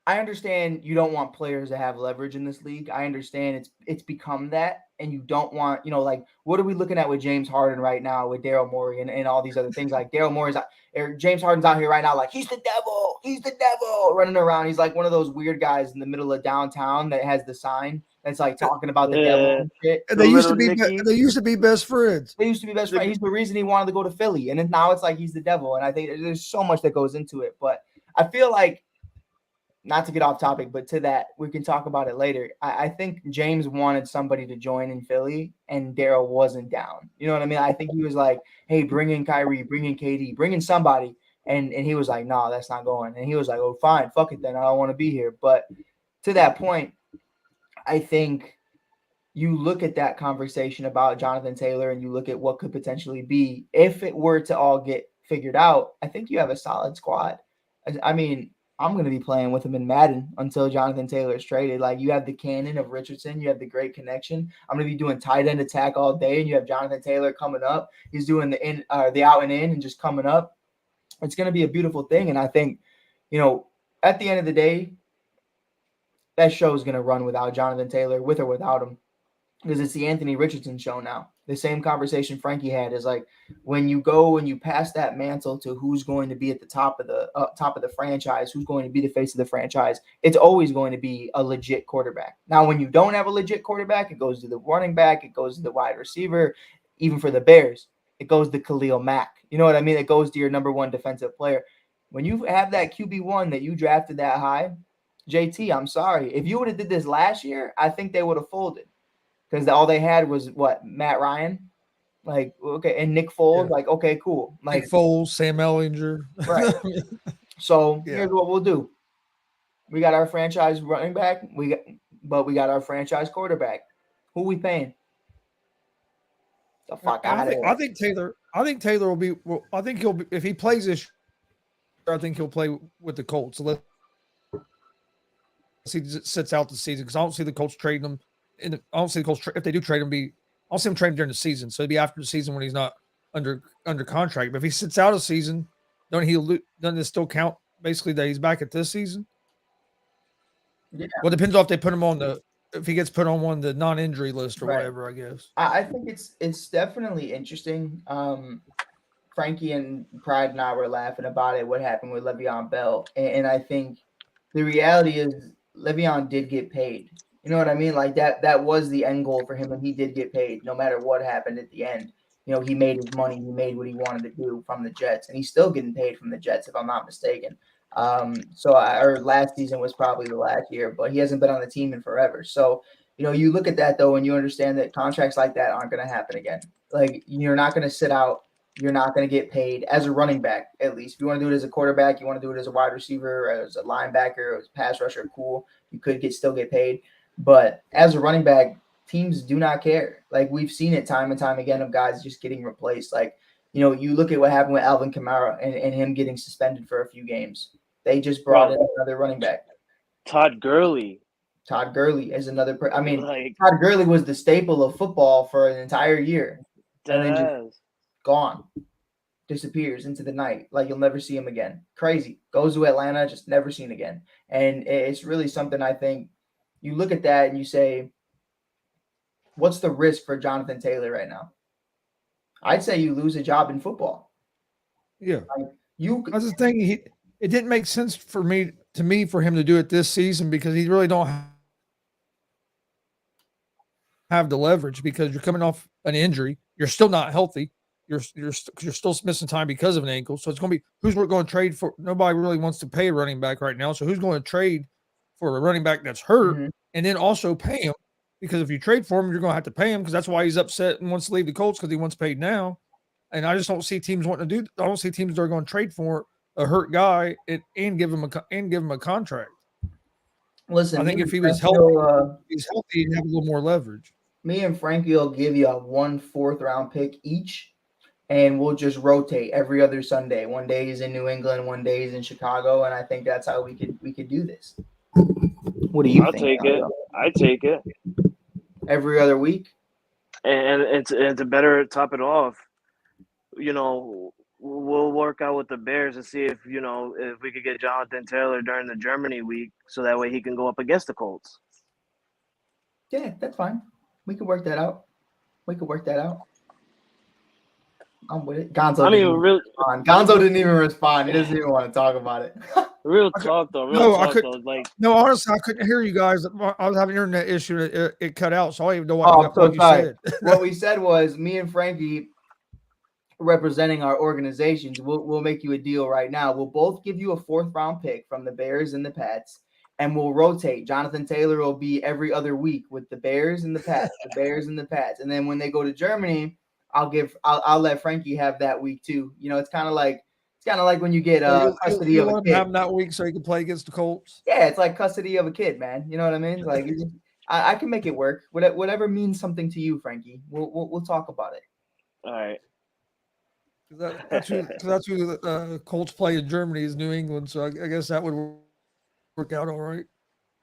Speaker 3: I understand you don't want players to have leverage in this league. I understand it's become that, and you don't want, like, what are we looking at with James Harden right now with Daryl Morey and all these other things? Like Daryl Morey's James Harden's out here right now, like he's the devil running around. He's like one of those weird guys in the middle of downtown that has the sign that's like talking about the devil and shit.
Speaker 2: And they used to be best friends.
Speaker 3: They used to be best friends. He's the reason he wanted to go to Philly, and then now it's like he's the devil. And I think there's so much that goes into it, but I feel like, not to get off topic, but to that, we can talk about it later. I think James wanted somebody to join in Philly, and Daryl wasn't down. You know what I mean? I think he was like, hey, bring in Kyrie, bring in KD, bring in somebody. And he was like, no, that's not going. And he was like, oh, fine, fuck it then. I don't want to be here. But to that point, I think you look at that conversation about Jonathan Taylor and you look at what could potentially be, if it were to all get figured out, I think you have a solid squad. I mean, I'm going to be playing with him in Madden until Jonathan Taylor is traded. Like, you have the cannon of Richardson. You have the great connection. I'm going to be doing tight end attack all day, and you have Jonathan Taylor coming up. He's doing the out and in and just coming up. It's going to be a beautiful thing. And I think, at the end of the day, that show is going to run without Jonathan Taylor, with or without him, because it's the Anthony Richardson show now. The same conversation Frankie had is like, when you go and you pass that mantle to who's going to be at the top of the franchise, who's going to be the face of the franchise, it's always going to be a legit quarterback. Now, when you don't have a legit quarterback, it goes to the running back, it goes to the wide receiver. Even for the Bears, it goes to Khalil Mack. You know what I mean? It goes to your number one defensive player. When you have that QB1 that you drafted that high, JT, I'm sorry. If you would have did this last year, I think they would have folded. Because all they had was Matt Ryan, like, okay, and Nick Foles, like, okay, cool, like
Speaker 2: Nick Foles, Sam Ellinger,
Speaker 3: right? So here's what we'll do: we got our franchise running back, we got our franchise quarterback. Who we paying? The fuck out of here.
Speaker 2: I think Taylor will be. Well, I think he'll be, if he plays this year, I think he'll play with the Colts. So let's see, sits out the season, because I don't see the Colts trading him. I don't see the Colts if they do trade him. I don't see him trade him during the season. So it'd be after the season when he's not under contract. But if he sits out a season, doesn't it still count basically that he's back at this season?
Speaker 3: Yeah.
Speaker 2: Well, it depends on if they put him on if he gets put on one of the non-injury list or whatever. I guess.
Speaker 3: I think it's definitely interesting. Frankie and Pride and I were laughing about it. What happened with Le'Veon Bell, and I think the reality is Le'Veon did get paid. You know what I mean? Like that was the end goal for him, and he did get paid no matter what happened at the end. He made his money. He made what he wanted to do from the Jets, and he's still getting paid from the Jets, if I'm not mistaken. Our last season was probably the last year, but he hasn't been on the team in forever. So, you look at that, though, and you understand that contracts like that aren't going to happen again. Like, you're not going to sit out. You're not going to get paid as a running back, at least. If you want to do it as a quarterback, you want to do it as a wide receiver, or as a linebacker, or as a pass rusher, cool. You could still get paid. But as a running back, teams do not care. Like, we've seen it time and time again of guys just getting replaced. Like, you look at what happened with Alvin Kamara and him getting suspended for a few games. They just brought in another running back.
Speaker 4: Todd Gurley
Speaker 3: is another. Todd Gurley was the staple of football for an entire year. And then just gone. Disappears into the night. Like, you'll never see him again. Crazy. Goes to Atlanta, just never seen again. And it's really something, I think, you look at that and you say, what's the risk for Jonathan Taylor right now? I'd say you lose a job in football.
Speaker 2: Yeah. That's the thing. It didn't make sense for me for him to do it this season, because he really don't have the leverage, because you're coming off an injury. You're still not healthy. You're still missing time because of an ankle. So it's going to be, who's we're going to trade for? Nobody really wants to pay a running back right now. So who's going to trade for a running back that's hurt, and then also pay him? Because if you trade for him, you're going to have to pay him, because that's why he's upset and wants to leave the Colts, because he wants paid now. And I just don't see teams wanting to do. I don't see teams that are going to trade for a hurt guy and give him a contract.
Speaker 3: Listen,
Speaker 2: I think if he was healthy, he'd have a little more leverage.
Speaker 3: Me and Frankie will give you a 1 4th round pick each, and we'll just rotate every other Sunday. One day he's in New England, one day he's in Chicago, and I think that's how we could do this. What do you think?
Speaker 4: I take it.
Speaker 3: Every other week?
Speaker 4: And it's a better top it off. we'll work out with the Bears and see if if we could get Jonathan Taylor during the Germany week, so that way he can go up against the Colts.
Speaker 3: Yeah, that's fine. We can work that out. I'm with it. Gonzo didn't even respond. He doesn't even want to talk about it.
Speaker 4: Real talk though.
Speaker 2: Honestly, I couldn't hear you guys. I was having an internet issue. It cut out, so I don't even know what you
Speaker 3: said.
Speaker 2: said.
Speaker 3: What we said was, me and Frankie, representing our organizations, we'll make you a deal right now. We'll both give you a 4th round pick from the Bears and the Pats, and we'll rotate. Jonathan Taylor will be every other week with the Bears and the Pats, and then when they go to Germany, I'll let Frankie have that week too. It's kind of like when you get custody of a kid.
Speaker 2: Have him that week so he can play against the Colts.
Speaker 3: Yeah, it's like custody of a kid, man. You know what I mean? Like, I can make it work. Whatever means something to you, Frankie. We'll talk about it.
Speaker 4: All right.
Speaker 2: That's who the Colts play in Germany is New England. So I guess that would work out all right.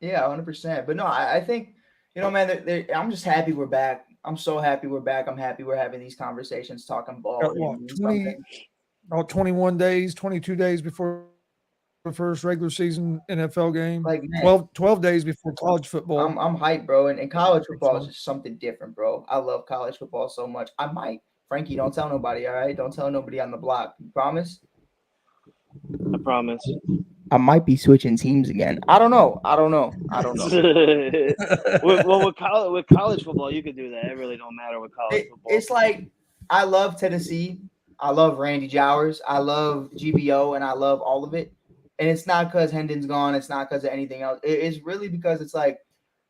Speaker 3: Yeah, 100%. But no, I think, man, I'm just happy we're back. I'm so happy we're back. I'm happy we're having these conversations, talking ball.
Speaker 2: 21 days, 22 days before the first regular season NFL game.
Speaker 3: Like, man,
Speaker 2: 12 days before college football.
Speaker 3: I'm hyped, bro. And college football is just something different, bro. I love college football so much. Frankie, don't tell nobody, all right? Don't tell nobody on the block. You promise?
Speaker 4: I promise.
Speaker 3: I might be switching teams again. I don't know.
Speaker 4: Well, with college football, you could do that. It really don't matter with college football.
Speaker 3: It's like, I love Tennessee. I love Randy Jowers. I love GBO, and I love all of it. And it's not because Hendon's gone. It's not because of anything else. It's really because it's like,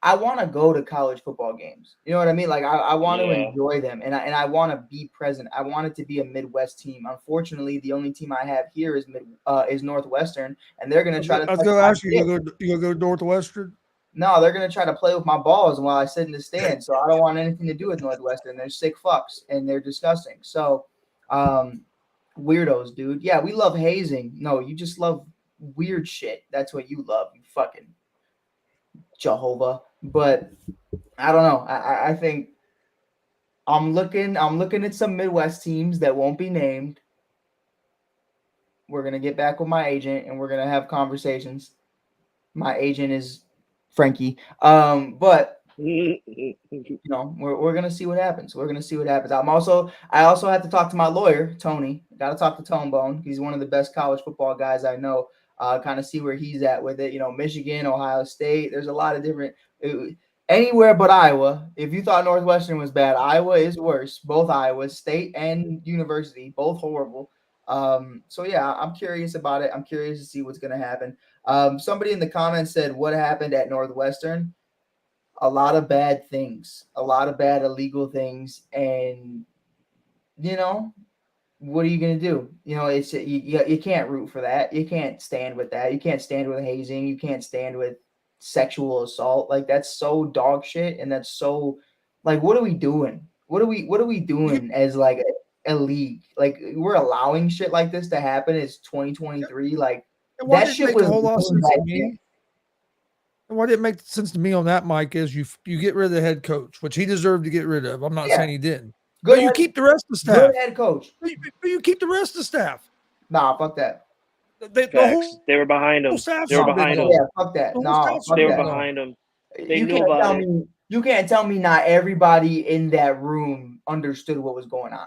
Speaker 3: I want to go to college football games. You know what I mean? Like, I want to enjoy them, and I want to be present. I want it to be a Midwest team. Unfortunately, the only team I have here is Northwestern, and they're going to try to.
Speaker 2: I was going to ask you, you gonna go Northwestern?
Speaker 3: No, they're going to try to play with my balls while I sit in the stand. So I don't want anything to do with Northwestern. They're sick fucks, and they're disgusting. So, weirdos, dude. Yeah, we love hazing. No, you just love weird shit. That's what you love. You fucking Jehovah. But I don't know. I think I'm looking at some Midwest teams that won't be named. We're gonna get back with my agent and we're gonna have conversations. My agent is Frankie. But we're gonna see what happens. I also have to talk to my lawyer, Tony. Gotta talk to Tone Bone. He's one of the best college football guys I know. Kind of see where he's at with it. Michigan, Ohio State. There's a lot of different anywhere but Iowa. If you thought Northwestern was bad, Iowa is worse. Both Iowa State and University, both horrible. So yeah, I'm curious about it. I'm curious to see what's going to happen. Somebody in the comments said, what happened at Northwestern? A lot of bad things, a lot of bad illegal things. And, what are you going to do? It's you can't root for that. You can't stand with that. You can't stand with hazing. You can't stand with sexual assault. Like, that's so dog shit. And that's so, like, what are we doing? What are we doing as like a league? Like, we're allowing shit like this to happen. It's 2023. Like, that shit was a whole lot of sense to me.
Speaker 2: And what didn't make sense to me on that, Mike, is you get rid of the head coach, which he deserved to get rid of. I'm not saying he didn't. But you keep the rest of the staff.
Speaker 3: Good head coach.
Speaker 2: But you keep the rest of the staff.
Speaker 3: Nah, fuck that.
Speaker 4: They were behind him. They were behind him.
Speaker 3: Yeah, fuck that. No,
Speaker 4: they were behind him. They knew about it.
Speaker 3: You can't tell me not everybody in that room understood what was going on.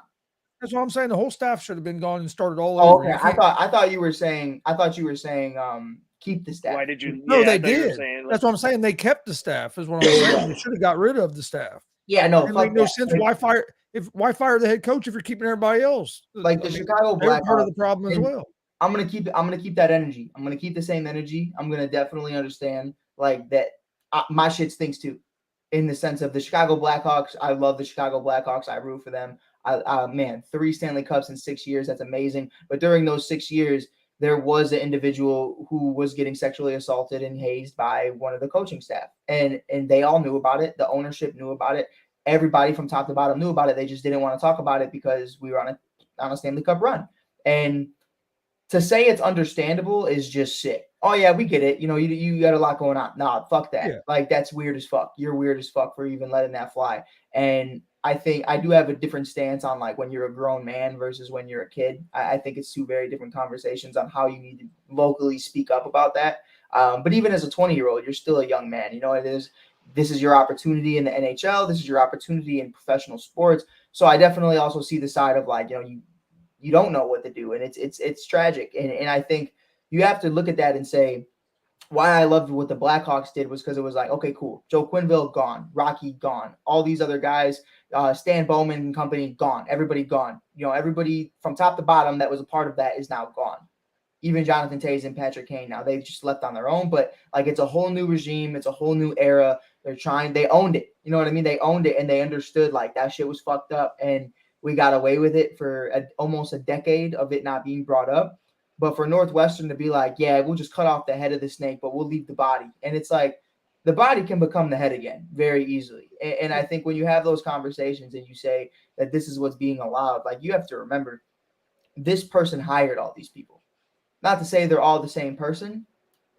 Speaker 2: That's what I'm saying. The whole staff should have been gone and started all over.
Speaker 3: Okay. I thought you were saying keep the staff.
Speaker 4: Why did you?
Speaker 2: No, they did. That's what I'm saying. They kept the staff. Is what I'm saying. They should have got rid of the staff.
Speaker 3: Yeah, no,
Speaker 2: it made no sense. Why fire the head coach if you're keeping everybody else?
Speaker 3: Like the Chicago Blackhawks,
Speaker 2: part of the problem as well.
Speaker 3: I'm gonna keep that energy. I'm gonna keep the same energy. I'm gonna definitely understand like that. My shit stinks too, in the sense of the Chicago Blackhawks. I love the Chicago Blackhawks. I root for them. Man, 3 Stanley Cups in 6 years. That's amazing. But during those 6 years, there was an individual who was getting sexually assaulted and hazed by one of the coaching staff, and they all knew about it. The ownership knew about it. Everybody from top to bottom knew about it. They just didn't want to talk about it because we were on a Stanley Cup run. And to say it's understandable is just sick. Oh yeah, we get it. You got a lot going on. Nah, fuck that. Yeah. Like, that's weird as fuck. You're weird as fuck for even letting that fly. And I think I do have a different stance on like when you're a grown man versus when you're a kid. I think it's two very different conversations on how you need to vocally speak up about that. But even as a 20-year-old, you're still a young man. You know, this is your opportunity in the NHL. This is your opportunity in professional sports. So I definitely also see the side of like, you don't know what to do, and it's tragic. And I think you have to look at that and say, why I loved what the Blackhawks did was because it was like, okay, cool. Joe Quenneville gone, Rocky gone, all these other guys, Stan Bowman and company gone, everybody gone. Everybody from top to bottom that was a part of that is now gone. Even Jonathan Toews and Patrick Kane now, they've just left on their own. But like, it's a whole new regime, it's a whole new era. They owned it. You know what I mean? They owned it, and they understood like that shit was fucked up, and we got away with it for almost a decade of it not being brought up. But for Northwestern to be like, yeah, we'll just cut off the head of the snake, but we'll leave the body. And it's like, the body can become the head again very easily. And I think when you have those conversations and you say that this is what's being allowed, like, you have to remember this person hired all these people. Not to say they're all the same person,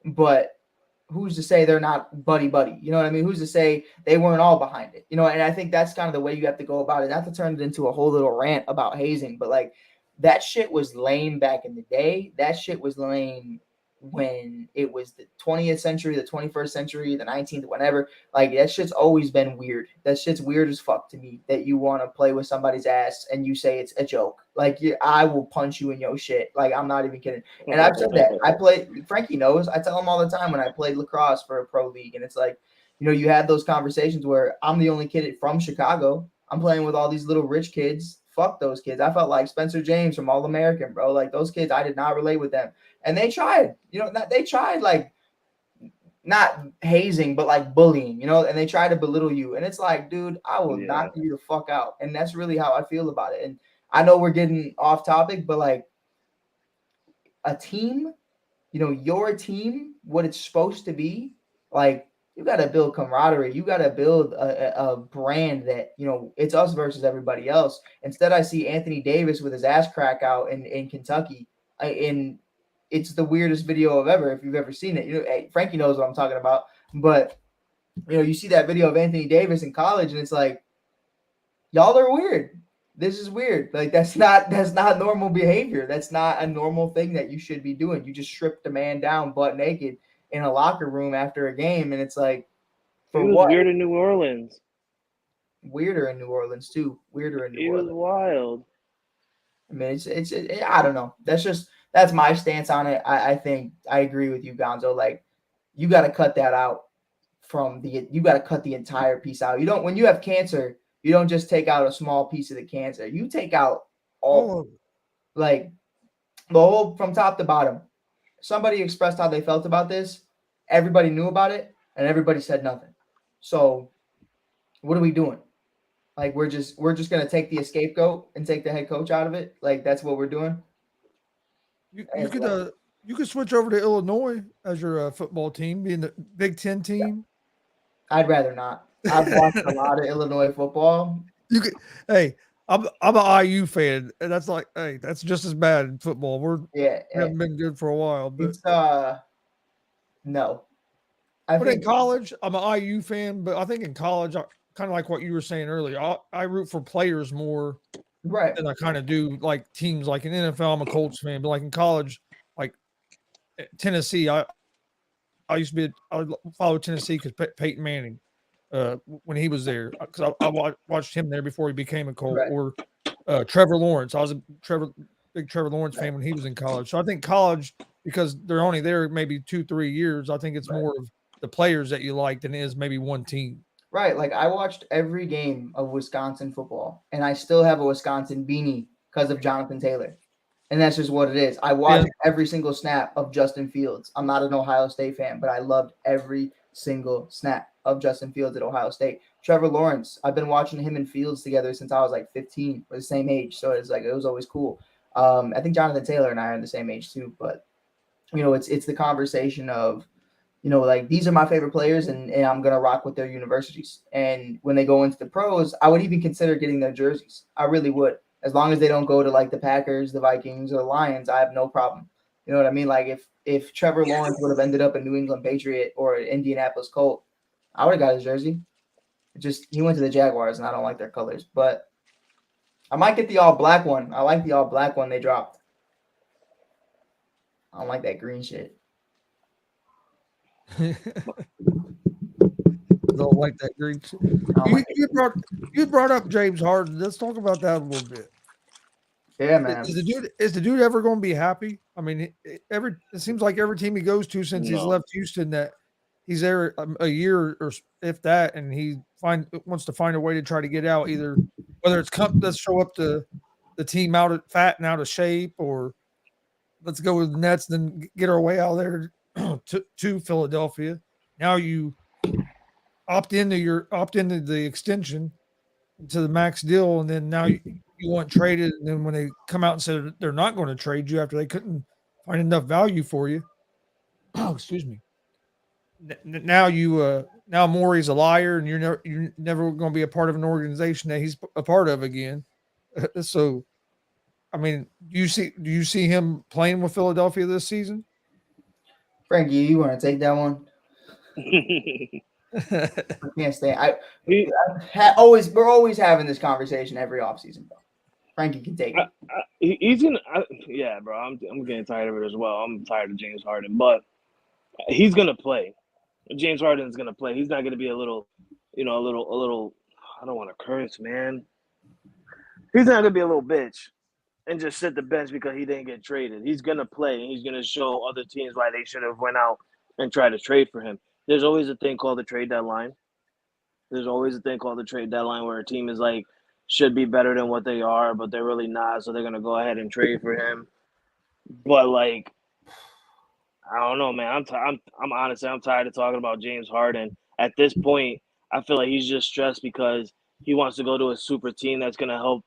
Speaker 3: but who's to say they're not buddy? You know what I mean? Who's to say they weren't all behind it? And I think that's kind of the way you have to go about it. Not to turn it into a whole little rant about hazing, but like, that shit was lame back in the day. That shit was lame when it was the 20th century, the 21st century, the 19th, whatever. Like, that shit's always been weird. That shit's weird as fuck to me, that you want to play with somebody's ass and you say it's a joke. Like, I will punch you in your shit. Like, I'm not even kidding. And I've said that. Frankie knows. I tell him all the time when I played lacrosse for a pro league. And it's like, you had those conversations where I'm the only kid from Chicago. I'm playing with all these little rich kids. Fuck those kids. I felt like Spencer James from All American, bro. Like, those kids, I did not relate with them. And they tried, they tried like not hazing, but like bullying, and they try to belittle you. And it's like, dude, I will knock you the fuck out. And that's really how I feel about it. And I know we're getting off topic, but like, a team, your team, what it's supposed to be, like, you got to build camaraderie. You got to build a brand that, it's us versus everybody else. Instead, I see Anthony Davis with his ass crack out in Kentucky. And it's the weirdest video of ever, if you've ever seen it. Frankie knows what I'm talking about. But, you see that video of Anthony Davis in college, and it's like, y'all are weird. This is weird. Like, that's not normal behavior. That's not a normal thing that you should be doing. You just stripped a man down butt naked in a locker room after a game, and it's like,
Speaker 4: for what? Weird in New Orleans.
Speaker 3: Weirder in New Orleans too. Orleans.
Speaker 4: It was wild.
Speaker 3: I mean, it's I don't know. That's my stance on it. I think I agree with you, Gonzo. Like, you got to cut that out you got to cut the entire piece out. When you have cancer, you don't just take out a small piece of the cancer. You take out all, like, the whole from top to bottom. Somebody expressed how they felt about this. Everybody knew about it, and everybody said nothing. So, what are we doing? Like, we're just gonna take the scapegoat and take the head coach out of it. Like, that's what we're doing.
Speaker 2: You could switch over to Illinois as your football team, being the Big Ten team.
Speaker 3: I'd rather not. I've watched a lot of Illinois football.
Speaker 2: You could. Hey, I'm an IU fan, and that's like, hey, that's just as bad in football. We haven't been good for a while, but
Speaker 3: it's no.
Speaker 2: But in college, I'm an IU fan, but I think in college, kind of like what you were saying earlier, I root for players more,
Speaker 3: right?
Speaker 2: Than I kind of do like teams. Like in NFL, I'm a Colts fan, but like in college, like Tennessee, I follow Tennessee because Peyton Manning, when he was there, because I watched him there before he became a Colt, right. Or Trevor Lawrence. I was a big Trevor Lawrence fan when he was in college. So I think college, because they're only there maybe 2-3 years, I think it's more of the players that you like than it is maybe one team.
Speaker 3: Right. Like, I watched every game of Wisconsin football, and I still have a Wisconsin beanie because of Jonathan Taylor. And that's just what it is. I watched every single snap of Justin Fields. I'm not an Ohio State fan, but I loved every single snap of Justin Fields at Ohio State. Trevor Lawrence, I've been watching him and Fields together since I was like 15. We're the same age, so it was always cool. I think Jonathan Taylor and I are the same age too, but it's the conversation of, like, these are my favorite players, and I'm going to rock with their universities. And when they go into the pros, I would even consider getting their jerseys. I really would. As long as they don't go to, like, the Packers, the Vikings, or the Lions, I have no problem. You know what I mean? Like, if Trevor Lawrence would have ended up a New England Patriot or an Indianapolis Colt, I would have got his jersey. Just he went to the Jaguars, and I don't like their colors. But I might get the all black one. I like the all black one they dropped. I don't like that green shit.
Speaker 2: Don't like that green. You brought up James Harden. Let's talk about that a little bit.
Speaker 3: Yeah, man.
Speaker 2: Is the dude ever going to be happy? I mean, it seems like every team he goes to since he's left Houston that he's there a year or if that, and he wants to find a way to try to get out. Either whether it's let's show up the team out of fat and out of shape, or let's go with the Nets, then get our way out there to Philadelphia. Now you opt into the extension to the max deal, and then now you want traded, and then when they come out and said they're not going to trade you after they couldn't find enough value for you, excuse me. Now now Morey's a liar, and you're never going to be a part of an organization that he's a part of again. So, I mean, do you see him playing with Philadelphia this season?
Speaker 3: Frankie, you want to take that one? I can't stay. We're always having this conversation every offseason, bro. Frankie can take it.
Speaker 4: He's gonna, yeah, bro. I'm getting tired of it as well. I'm tired of James Harden, but he's gonna play. James Harden's gonna play. He's not gonna be a little. I don't want to curse, man. He's not gonna be a little bitch and just sit the bench because he didn't get traded. He's gonna play, and he's gonna show other teams why they should have went out and tried to trade for him. There's always a thing called the trade deadline. There's always a thing called the trade deadline where a team is like should be better than what they are, but they're really not, so they're gonna go ahead and trade for him. But like, I don't know, man. I'm honestly tired of talking about James Harden. At this point, I feel like he's just stressed because he wants to go to a super team that's gonna help,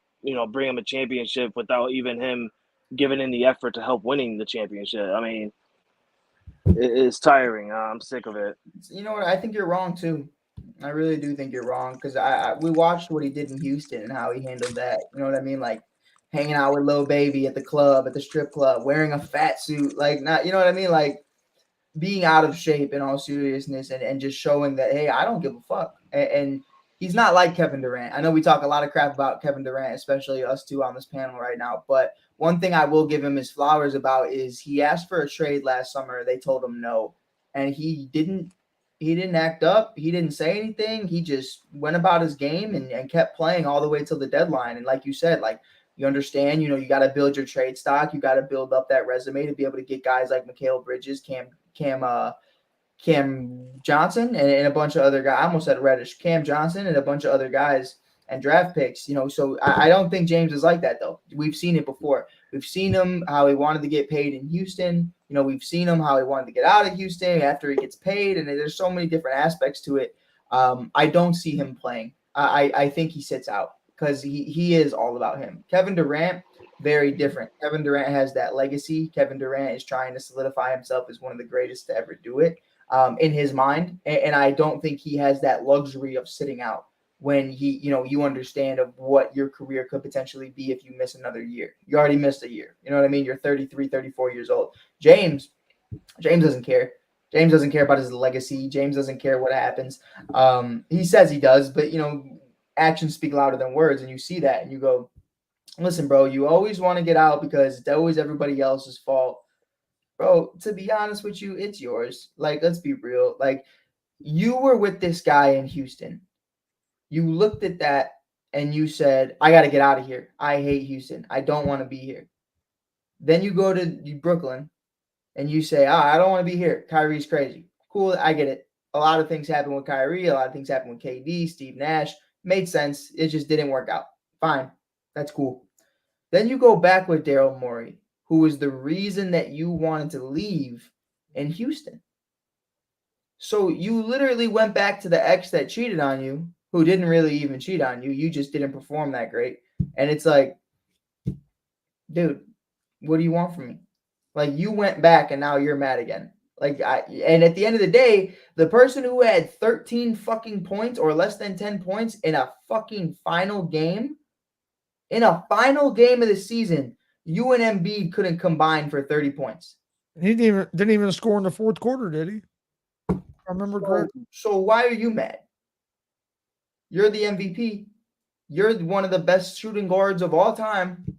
Speaker 4: bring him a championship without even him giving in the effort to help winning the championship. I mean, it's tiring. I'm sick of it.
Speaker 3: You know what? I think you're wrong too. I really do think you're wrong because we watched what he did in Houston and how he handled that. You know what I mean? Like hanging out with Lil Baby at the club, at the strip club, wearing a fat suit, like not, you know what I mean? Like being out of shape in all seriousness and just showing that, hey, I don't give a fuck. And he's not like Kevin Durant. I know we talk a lot of crap about Kevin Durant, especially us two on this panel right now. But one thing I will give him his flowers about is he asked for a trade last summer. They told him no. And he didn't act up. He didn't say anything. He just went about his game and kept playing all the way till the deadline. And like you said, like you understand, you got to build your trade stock. You got to build up that resume to be able to get guys like Mikal Bridges, Cam Johnson, and a bunch of other guys. I almost said Reddish, Cam Johnson, and a bunch of other guys and draft picks. So I don't think James is like that though. We've seen it before. We've seen him how he wanted to get paid in Houston. We've seen him how he wanted to get out of Houston after he gets paid, and there's so many different aspects to it. I don't see him playing. I think he sits out because he is all about him. Kevin Durant, very different. Kevin Durant has that legacy. Kevin Durant is trying to solidify himself as one of the greatest to ever do it in his mind, and I don't think he has that luxury of sitting out when you understand of what your career could potentially be if you miss another year. You already missed a year. You know what I mean? You're 33, 34 years old. James doesn't care. James doesn't care about his legacy. James doesn't care what happens. He says he does, but actions speak louder than words, and you see that and you go, listen, bro, you always want to get out because it's always everybody else's fault. Bro, to be honest with you, it's yours. Like, let's be real. Like, you were with this guy in Houston. You looked at that and you said, I got to get out of here. I hate Houston. I don't want to be here. Then you go to Brooklyn and you say, I don't want to be here. Kyrie's crazy. Cool, I get it. A lot of things happen with Kyrie. A lot of things happen with KD, Steve Nash. Made sense. It just didn't work out. Fine. That's cool. Then you go back with Daryl Morey, who was the reason that you wanted to leave in Houston. So you literally went back to the ex that cheated on you, who didn't really even cheat on you. You just didn't perform that great. And it's like, dude, what do you want from me? Like, you went back and now you're mad again. And at the end of the day, the person who had 13 fucking points or less than 10 points in a fucking final game of the season, you and Embiid couldn't combine for 30 points.
Speaker 2: He didn't even score in the fourth quarter, did he? I remember correctly.
Speaker 3: So why are you mad? You're the MVP. You're one of the best shooting guards of all time.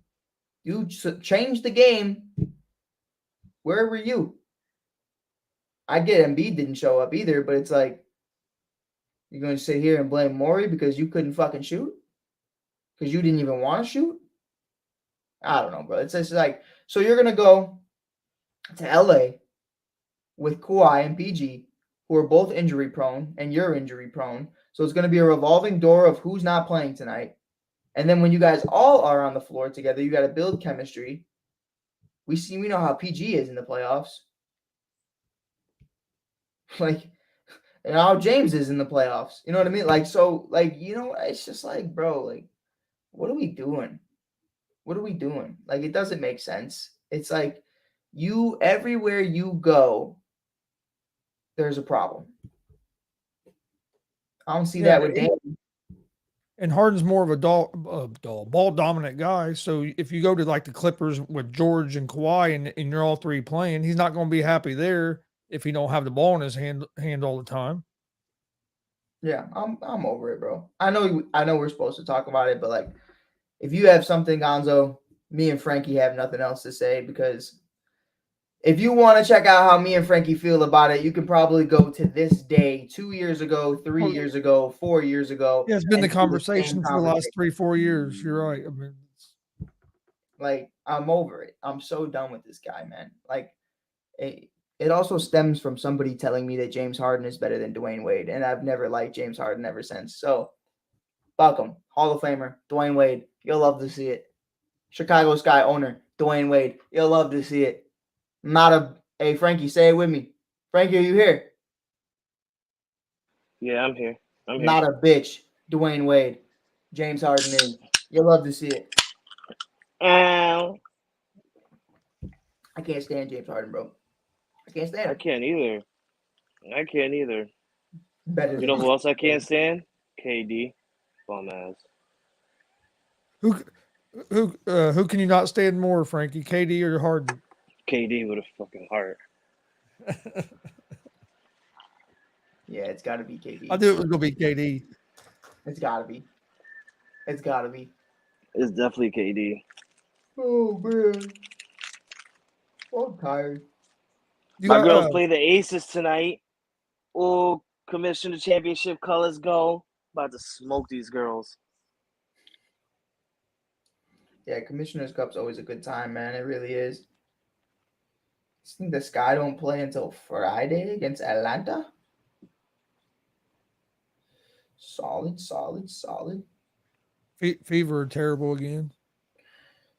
Speaker 3: You changed the game. Where were you? I get Embiid didn't show up either, but it's like, you're going to sit here and blame Morey because you couldn't fucking shoot? Because you didn't even want to shoot? I don't know, bro. It's just like, so you're going to go to LA with Kawhi and PG, who are both injury prone, and you're injury prone. So it's going to be a revolving door of who's not playing tonight. And then when you guys all are on the floor together, you got to build chemistry. We know how PG is in the playoffs. Like, and how James is in the playoffs. You know what I mean? Like, so, like, it's just like, bro, like, what are we doing? What are we doing? Like, it doesn't make sense. It's like everywhere you go, there's a problem. I don't see that with Dame.
Speaker 2: And Harden's more of a ball dominant guy. So if you go to like the Clippers with George and Kawhi and you're all three playing, he's not going to be happy there if he don't have the ball in his hand all the time.
Speaker 3: Yeah, I'm over it, bro. I know we're supposed to talk about it, but like, if you have something, Gonzo, me and Frankie have nothing else to say, because if you want to check out how me and Frankie feel about it, you can probably go to this day 2 years ago, 3 years ago, 4 years ago.
Speaker 2: Yeah, it's been the conversation for the last 3-4 years. You're right. I mean,
Speaker 3: like, I'm over it. I'm so done with this guy, man. Like, it also stems from somebody telling me that James Harden is better than Dwayne Wade, and I've never liked James Harden ever since. So, fuck him. Hall of Famer, Dwayne Wade. You'll love to see it. Chicago Sky owner, Dwayne Wade. You'll love to see it. Hey, Frankie, say it with me. Frankie, are you here?
Speaker 4: Yeah, I'm here.
Speaker 3: Not a bitch, Dwayne Wade. James Harden is. You'll love to see it. I can't stand James Harden, bro. I can't stand him.
Speaker 4: I can't either.
Speaker 3: Better
Speaker 4: You know who else I can't stand? KD. Bum ass.
Speaker 2: Who can you not stand more, Frankie? KD or Harden?
Speaker 4: KD with a fucking heart.
Speaker 3: Yeah, it's got to be KD.
Speaker 2: I knew it was going to be KD.
Speaker 3: It's got to be. It's got to be.
Speaker 4: It's definitely KD.
Speaker 3: Oh, man. I'm tired.
Speaker 4: My girls play the Aces tonight. Oh, Commissioner Championship colors go. About to smoke these girls.
Speaker 3: Yeah, Commissioner's Cup's always a good time, man. It really is. I think the Sky don't play until Friday against Atlanta. Solid.
Speaker 2: Fever are terrible again.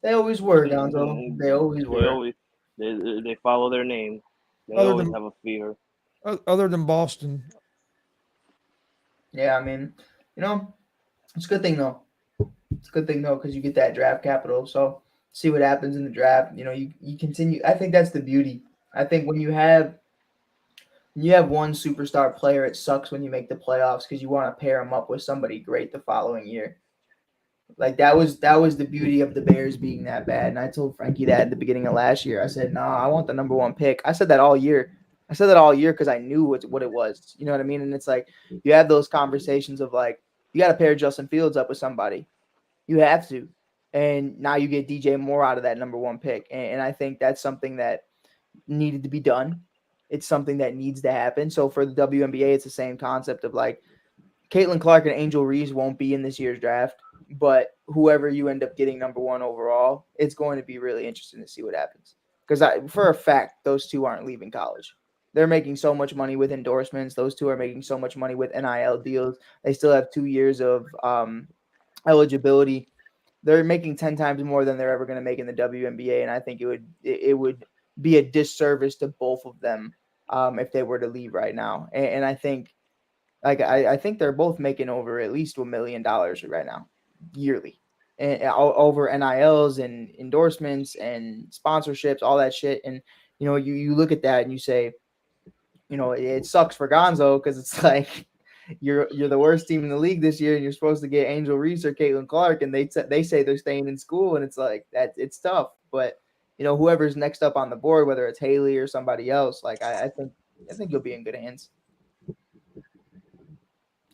Speaker 3: They always were, Gonzo. They always were.
Speaker 4: They follow their name. They always have a fever.
Speaker 2: Other than Boston.
Speaker 3: Yeah, I mean, it's a good thing though. It's a good thing though, because you get that draft capital. So see what happens in the draft. You continue. I think that's the beauty. I think when you have one superstar player, it sucks when you make the playoffs because you want to pair them up with somebody great the following year. Like that was the beauty of the Bears being that bad. And I told Frankie that at the beginning of last year. I said, "No, I want the number one pick." I said that all year. Because I knew what it was. You know what I mean? And it's like you have those conversations of like, you got to pair Justin Fields up with somebody. You have to. And now you get DJ Moore out of that number one pick. And I think that's something that needed to be done. It's something that needs to happen. So for the WNBA, it's the same concept of like Caitlin Clark and Angel Reese won't be in this year's draft, but whoever you end up getting number one overall, it's going to be really interesting to see what happens. Because for a fact, those two aren't leaving college. They're making so much money with endorsements. Those two are making so much money with NIL deals. They still have 2 years of eligibility. They're making 10 times more than they're ever going to make in the WNBA, and I think it would be a disservice to both of them if they were to leave right now. And I think, I think they're both making over at least $1 million right now, yearly, and over NILs and endorsements and sponsorships, all that shit. And you look at that and you say, it sucks for Gonzo because it's like you're the worst team in the league this year, and you're supposed to get Angel Reese or Caitlin Clark, and they say they're staying in school, and it's like that. It's tough, but whoever's next up on the board, whether it's Haley or somebody else, like I think you'll be in good hands.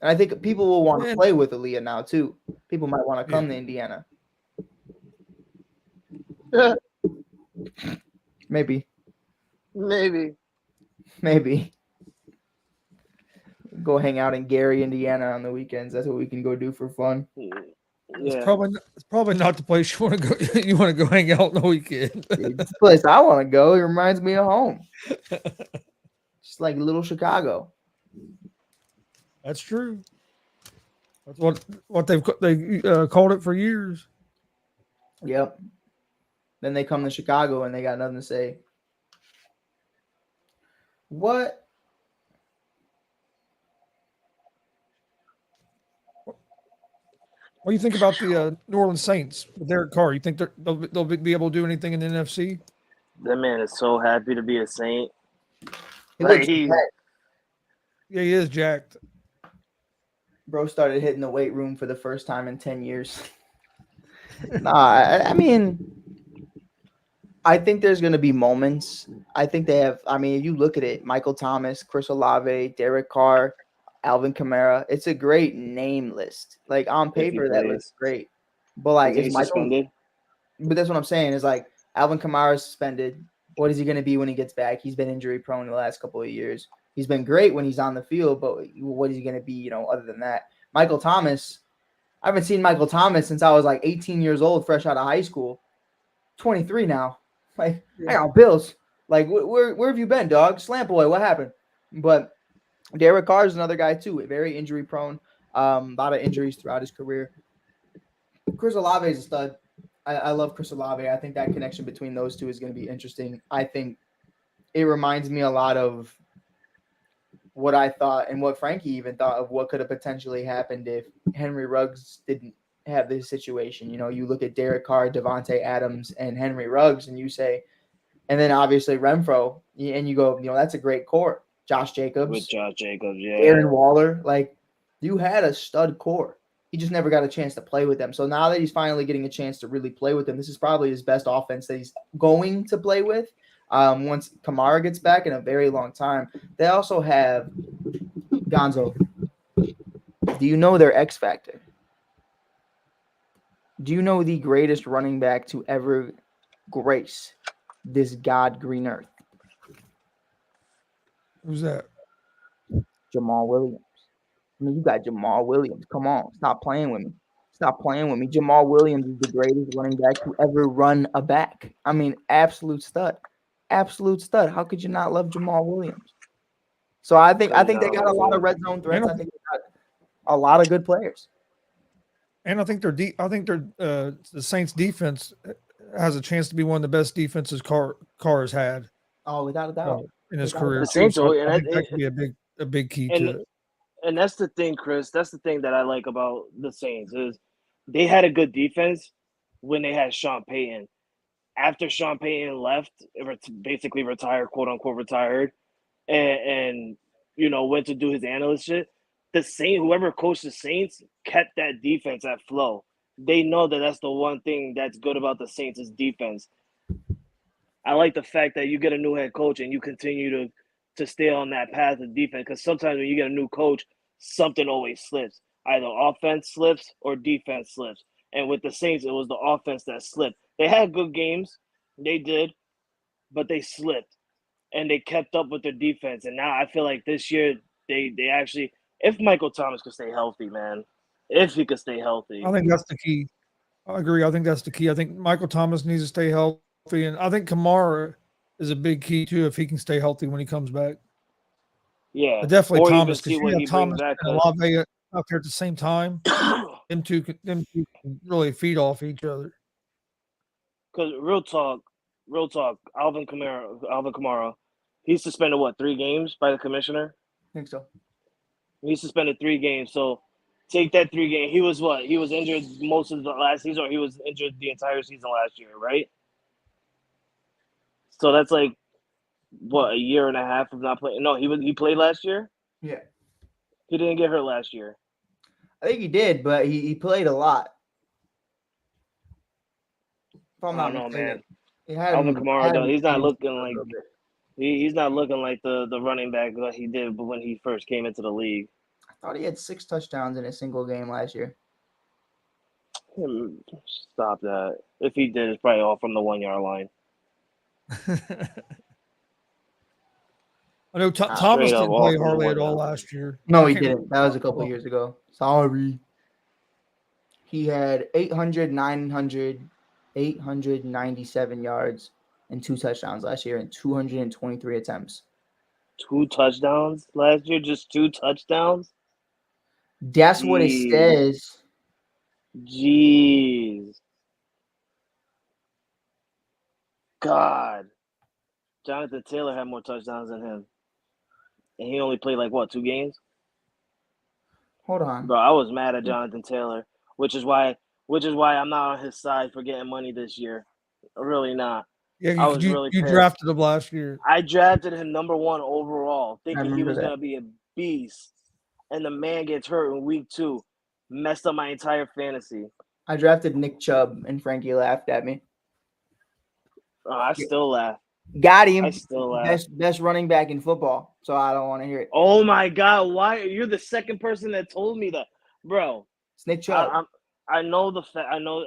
Speaker 3: And I think people will want to
Speaker 2: Man.
Speaker 3: play with Aaliyah now too. People might want to come
Speaker 2: Yeah.
Speaker 3: to Indiana. Maybe.
Speaker 4: Maybe.
Speaker 3: Go hang out in Gary, Indiana on the weekends. That's what we can go do for fun.
Speaker 2: It's
Speaker 4: Yeah.
Speaker 2: probably not the place you want to go. You want to go hang out on the weekend.
Speaker 3: It's the place I want to go. It reminds me of home. Just like little Chicago.
Speaker 2: That's true. That's what they called it for years.
Speaker 3: Yep. Then they come to Chicago and they got nothing to say. What?
Speaker 2: What do you think about the New Orleans Saints with Derek Carr? You think they'll be able to do anything in the NFC?
Speaker 4: That man is so happy to be a Saint.
Speaker 3: He
Speaker 4: Like,
Speaker 3: looks
Speaker 4: he-
Speaker 3: bad.
Speaker 2: Yeah, he is jacked.
Speaker 3: Bro started hitting the weight room for the first time in 10 years. I mean, I think there's going to be moments. I think they have. I mean, if you look at it, Michael Thomas, Chris Olave, Derek Carr, Alvin Kamara. It's a great name list. Like on
Speaker 4: If he
Speaker 3: paper, that
Speaker 4: plays.
Speaker 3: looks great. But like,
Speaker 4: Is he
Speaker 3: is Michael?
Speaker 4: suspended?
Speaker 3: But that's what I'm saying. Is like Alvin Kamara is suspended. What is he going to be when he gets back? He's been injury prone the last couple of years. He's been great when he's on the field, but what is he going to be? You know, other than that, Michael Thomas. I haven't seen Michael Thomas since I was like 18 years old, fresh out of high school. 23 now. Like, I got bills. Like, where have you been, dog? Slant boy, what happened? But Derek Carr is another guy too, very injury prone. A lot of injuries throughout his career. Chris Olave is a stud. I love Chris Olave. I think that connection between those two is going to be interesting. I think it reminds me a lot of what I thought and what Frankie even thought of what could have potentially happened if Henry Ruggs didn't have this situation. You know, you look at Derek Carr, Devontae Adams, and Henry Ruggs, and you say, and then obviously Renfro, and you go, you know, that's a great core. Josh Jacobs,
Speaker 4: With Josh Jacobs, yeah.
Speaker 3: Aaron Waller, like you had a stud core. He just never got a chance to play with them. So now that he's finally getting a chance to really play with them, this is probably his best offense that he's going to play with. Once Kamara gets back in a very long time. They also have Gonzo. Do you know their X factor? Do you know the greatest running back to ever grace this God green earth?
Speaker 2: Who's that?
Speaker 3: Jamal Williams. I mean, you got Jamal Williams. Come on, stop playing with me. Stop playing with me. Jamal Williams is the greatest running back to ever run a back. I mean, absolute stud. Absolute stud. How could you not love Jamal Williams? So I think they got a lot of red zone threats. I think they got a lot of good players.
Speaker 2: And I think the Saints defense has a chance to be one of the best defenses Carr has had
Speaker 3: Oh, without a doubt.
Speaker 2: in his
Speaker 3: Without a
Speaker 2: career.
Speaker 4: The
Speaker 2: too.
Speaker 4: Saints,
Speaker 2: So
Speaker 4: and
Speaker 2: I think
Speaker 4: it-
Speaker 2: that could be a big key
Speaker 4: and-
Speaker 2: to it.
Speaker 4: And that's the thing, Chris. That's the thing that I like about the Saints is they had a good defense when they had Sean Payton. After Sean Payton left, basically retired, quote unquote retired, and you know went to do his analyst shit. The Saints, whoever coached the Saints, kept that defense at flow. They know that that's the one thing that's good about the Saints is defense. I like the fact that you get a new head coach and you continue to stay on that path of defense because sometimes when you get a new coach, something always slips. Either offense slips or defense slips. And with the Saints, it was the offense that slipped. They had good games, they did, but they slipped and they kept up with their defense. And now I feel like this year they actually, if Michael Thomas could stay healthy, man, if he could stay healthy.
Speaker 2: I think that's the key. I agree. I think that's the key. I think Michael Thomas needs to stay healthy, and I think Kamara is a big key too if he can stay healthy when he comes back.
Speaker 4: Yeah,
Speaker 2: But definitely
Speaker 4: or
Speaker 2: Thomas,
Speaker 4: even see
Speaker 2: because
Speaker 4: what
Speaker 2: you
Speaker 4: he
Speaker 2: have
Speaker 4: brings
Speaker 2: Thomas
Speaker 4: back.
Speaker 2: and Olave out there at the same time. Them two can really feed off each other.
Speaker 4: Because real talk, Alvin Kamara, he's suspended 3 games by the commissioner?
Speaker 3: I think so.
Speaker 4: He's suspended 3 games. So take that 3 games. He was what? He was injured most of the last season, or he was injured the entire season last year, right? So that's like what, a year and a half of not playing. No, he played last year?
Speaker 3: Yeah.
Speaker 4: He didn't get hurt last year.
Speaker 3: I think he did, but he played a lot. If I'm
Speaker 4: I
Speaker 3: not
Speaker 4: don't know,
Speaker 3: mistaken.
Speaker 4: man.
Speaker 3: He had
Speaker 4: Alvin
Speaker 3: him-
Speaker 4: Kamara,
Speaker 3: had
Speaker 4: though,
Speaker 3: him
Speaker 4: he's not
Speaker 3: changed
Speaker 4: looking
Speaker 3: a
Speaker 4: like
Speaker 3: little bit.
Speaker 4: he's not looking like the running back that he did when he first came into the league.
Speaker 3: I thought he had 6 touchdowns in a single game last year.
Speaker 4: Stop that. If he did, it's probably all from the 1 yard line.
Speaker 2: I know Thomas
Speaker 4: Straight up
Speaker 2: didn't
Speaker 4: all
Speaker 2: play
Speaker 4: from the
Speaker 2: hardly
Speaker 4: 1
Speaker 2: at all
Speaker 4: yard line.
Speaker 2: last year.
Speaker 3: No,
Speaker 2: I
Speaker 3: he
Speaker 2: can't
Speaker 3: didn't. That was a couple
Speaker 2: remember.
Speaker 3: years ago. Sorry. He had 897 yards and 2 touchdowns last year and 223 attempts.
Speaker 4: 2 touchdowns last year? Just 2 touchdowns?
Speaker 3: That's what it
Speaker 4: Jeez.
Speaker 3: says.
Speaker 4: Jeez. God. Jonathan Taylor had more touchdowns than him. And he only played like what, 2 games?
Speaker 3: Hold on.
Speaker 4: Bro, I was mad at Jonathan Taylor, which is why I'm not on his side for getting money this year. Really not.
Speaker 2: Yeah,
Speaker 4: I was
Speaker 2: you
Speaker 4: really
Speaker 2: you
Speaker 4: pissed.
Speaker 2: drafted him last year.
Speaker 4: I drafted him number 1 overall, thinking he
Speaker 3: remember
Speaker 4: was
Speaker 3: that.
Speaker 4: gonna be a beast. And the man gets hurt in week 2. Messed up my entire fantasy.
Speaker 3: I drafted Nick Chubb and Frankie laughed at me.
Speaker 4: I still laugh.
Speaker 3: Got him.
Speaker 4: I still laugh.
Speaker 3: Best running back in football. So I don't want to hear it.
Speaker 4: Oh my God! Why you're the second person that told me that, bro?
Speaker 3: It's Nick Chubb.
Speaker 4: I know the fact. I know.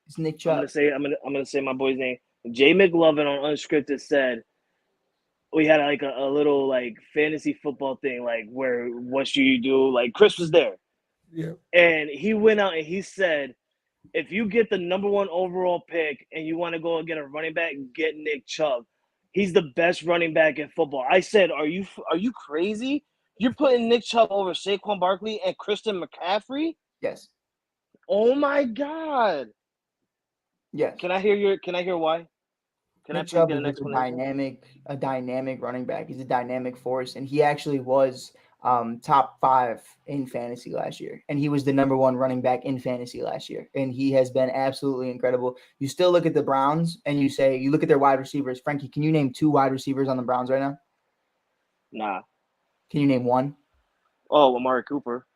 Speaker 3: It's Nick Chubb.
Speaker 4: I'm gonna say my boy's name. Jay McLovin on Unscripted said we had like a little like fantasy football thing, like where what should you do? Like Chris was there,
Speaker 2: Yeah.
Speaker 4: and he went out and he said, if you get the number 1 overall pick and you want to go and get a running back, get Nick Chubb. He's the best running back in football. I said, are you crazy? You're putting Nick Chubb over Saquon Barkley and Christian McCaffrey?
Speaker 3: Yes.
Speaker 4: Oh my God.
Speaker 3: Yes.
Speaker 4: Can I hear why? Can
Speaker 3: Nick
Speaker 4: I please
Speaker 3: Chubb
Speaker 4: get an
Speaker 3: is
Speaker 4: explanation?
Speaker 3: a dynamic running back. He's a dynamic force, and he actually was top 5 in fantasy last year, and he was the number 1 running back in fantasy last year, and he has been absolutely incredible. You still look at the Browns, and you look at their wide receivers. Frankie, can you name 2 wide receivers on the Browns right now?
Speaker 4: Nah.
Speaker 3: Can you name 1?
Speaker 4: Oh, Amari Cooper.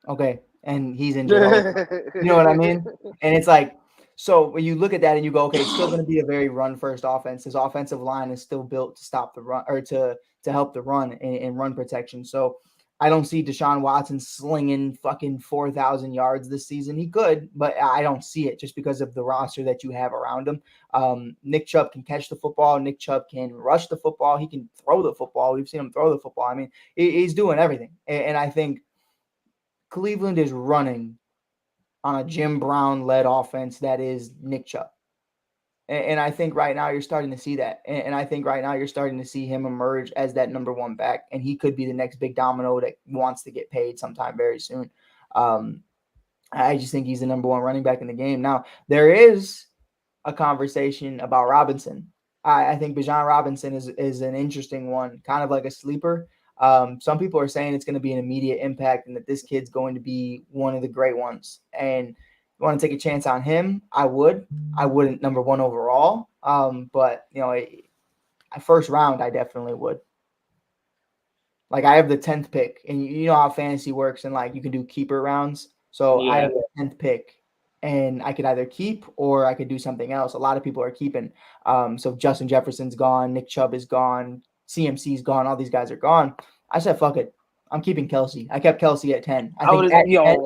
Speaker 3: Okay, and he's injured. You know what I mean? And it's like, so when you look at that and you go, okay, it's still going to be a very run-first offense. His offensive line is still built to stop the run or to help the run and run protection. So I don't see Deshaun Watson slinging fucking 4,000 yards this season. He could, but I don't see it just because of the roster that you have around him. Nick Chubb can catch the football. Nick Chubb can rush the football. He can throw the football. We've seen him throw the football. I mean, he's doing everything. And I think Cleveland is running on a Jim Brown-led offense that is Nick Chubb. And I think right now you're starting to see that. And I think right now you're starting to see him emerge as that number 1 back. And he could be the next big domino that wants to get paid sometime very soon. I just think he's the number 1 running back in the game. Now, there is a conversation about Robinson. I think Bijan Robinson is an interesting one, kind of like a sleeper. Some people are saying it's going to be an immediate impact and that this kid's going to be one of the great ones. And you want to take a chance on him? I would. I wouldn't number 1 overall. But first round, I definitely would. Like I have the 10th pick, and you know how fantasy works, and like you can do keeper rounds. So yeah. I have the 10th pick, and I could either keep or I could do something else. A lot of people are keeping. So Justin Jefferson's gone, Nick Chubb is gone, CMC's gone, all these guys are gone. I said, fuck it. I'm keeping Kelsey. I kept Kelsey at 10. I think at 10,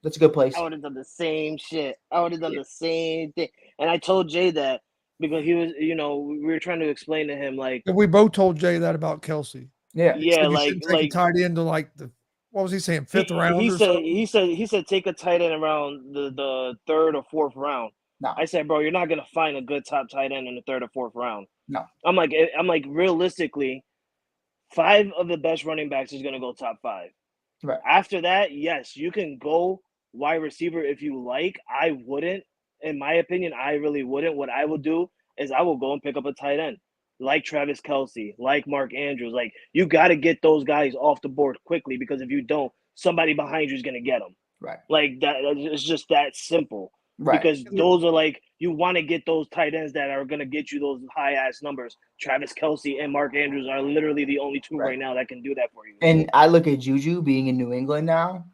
Speaker 3: that's a good place.
Speaker 4: I would have done the same shit. I would have done the same thing. And I told Jay that because he was, we were trying to explain to him like.
Speaker 2: We both told Jay that about Kelsey.
Speaker 4: Yeah. Yeah,
Speaker 2: like a tight end to like the, what was he saying, 5th round?
Speaker 4: He said take a tight end around the 3rd or 4th round.
Speaker 3: No.
Speaker 4: I said, bro, you're not gonna find a good top tight end in the 3rd or 4th round.
Speaker 3: No.
Speaker 4: I'm like realistically, 5 of the best running backs is gonna go top 5.
Speaker 3: Right.
Speaker 4: After that, yes, you can go wide receiver if you like. I wouldn't, in my opinion, I really wouldn't. What I would do is I will go and pick up a tight end like Travis Kelce, like Mark Andrews. Like you got to get those guys off the board quickly because if you don't, somebody behind you is gonna get them.
Speaker 3: Right.
Speaker 4: Like that. It's just that simple.
Speaker 3: Right.
Speaker 4: Because those are like you want to get those tight ends that are gonna get you those high ass numbers. Travis Kelce and Mark Andrews are literally the only 2 right now that can do that for you.
Speaker 3: And I look at Juju being in New England now.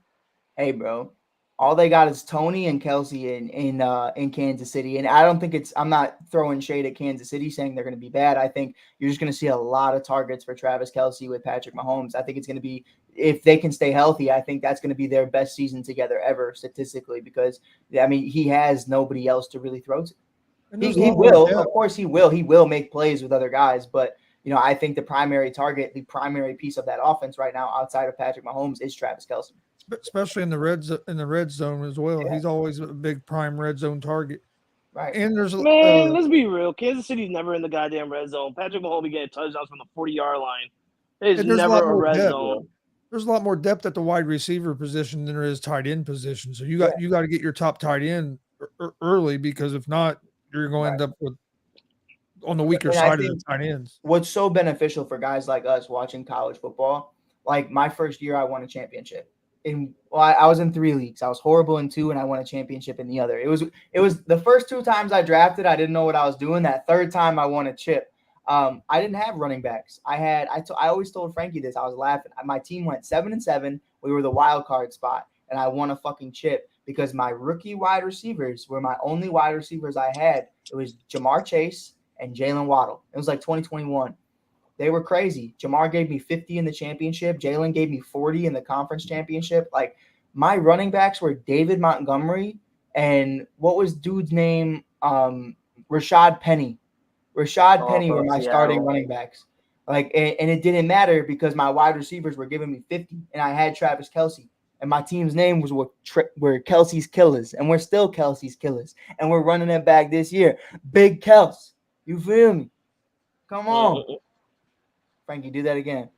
Speaker 3: Hey, bro, All they got is Tony and Kelsey in Kansas City. And I don't think I'm not throwing shade at Kansas City saying they're going to be bad. I think you're just going to see a lot of targets for Travis Kelsey with Patrick Mahomes. I think it's going to be, if they can stay healthy, I think that's going to be their best season together ever statistically, because I mean, he has nobody else to really throw to. He will, of course he will. He will make plays with other guys, but I think the primary target, the primary piece of that offense right now outside of Patrick Mahomes is Travis Kelsey.
Speaker 2: Especially in the red zone as well. Yeah. He's always a big prime red zone target.
Speaker 3: Right.
Speaker 2: And there's
Speaker 4: let's be real. Kansas City's never in the goddamn red zone. Patrick Mahomes be getting touchdowns from the 40-yard line. There's never a red zone.
Speaker 2: There's a lot more depth at the wide receiver position than there is tight end position. So you got to get your top tight end early, because if not, you're going to end up with on the weaker side of the tight ends.
Speaker 3: What's so beneficial for guys like us watching college football, like my first year I won a championship. I was in 3 leagues. I was horrible in 2, and I won a championship in the other. It was the first 2 times I drafted, I didn't know what I was doing. That third time I won a chip. I didn't have running backs. I always told Frankie this. I was laughing. My team went 7-7. We were the wild card spot, and I won a fucking chip because my rookie wide receivers were my only wide receivers I had. It was Jamar Chase and Jalen Waddle. It was like 2021. They were crazy. Jamar gave me 50 in the championship. Jalen gave me 40 in the conference championship. Like, my running backs were David Montgomery and what was dude's name? Rashad Penny. Penny were my starting running backs. Like, and it didn't matter because my wide receivers were giving me 50, and I had Travis Kelsey. And my team's name was were Kelsey's Killers, and we're still Kelsey's Killers. And we're running it back this year. Big Kels. You feel me? Come on. Frankie, do that again.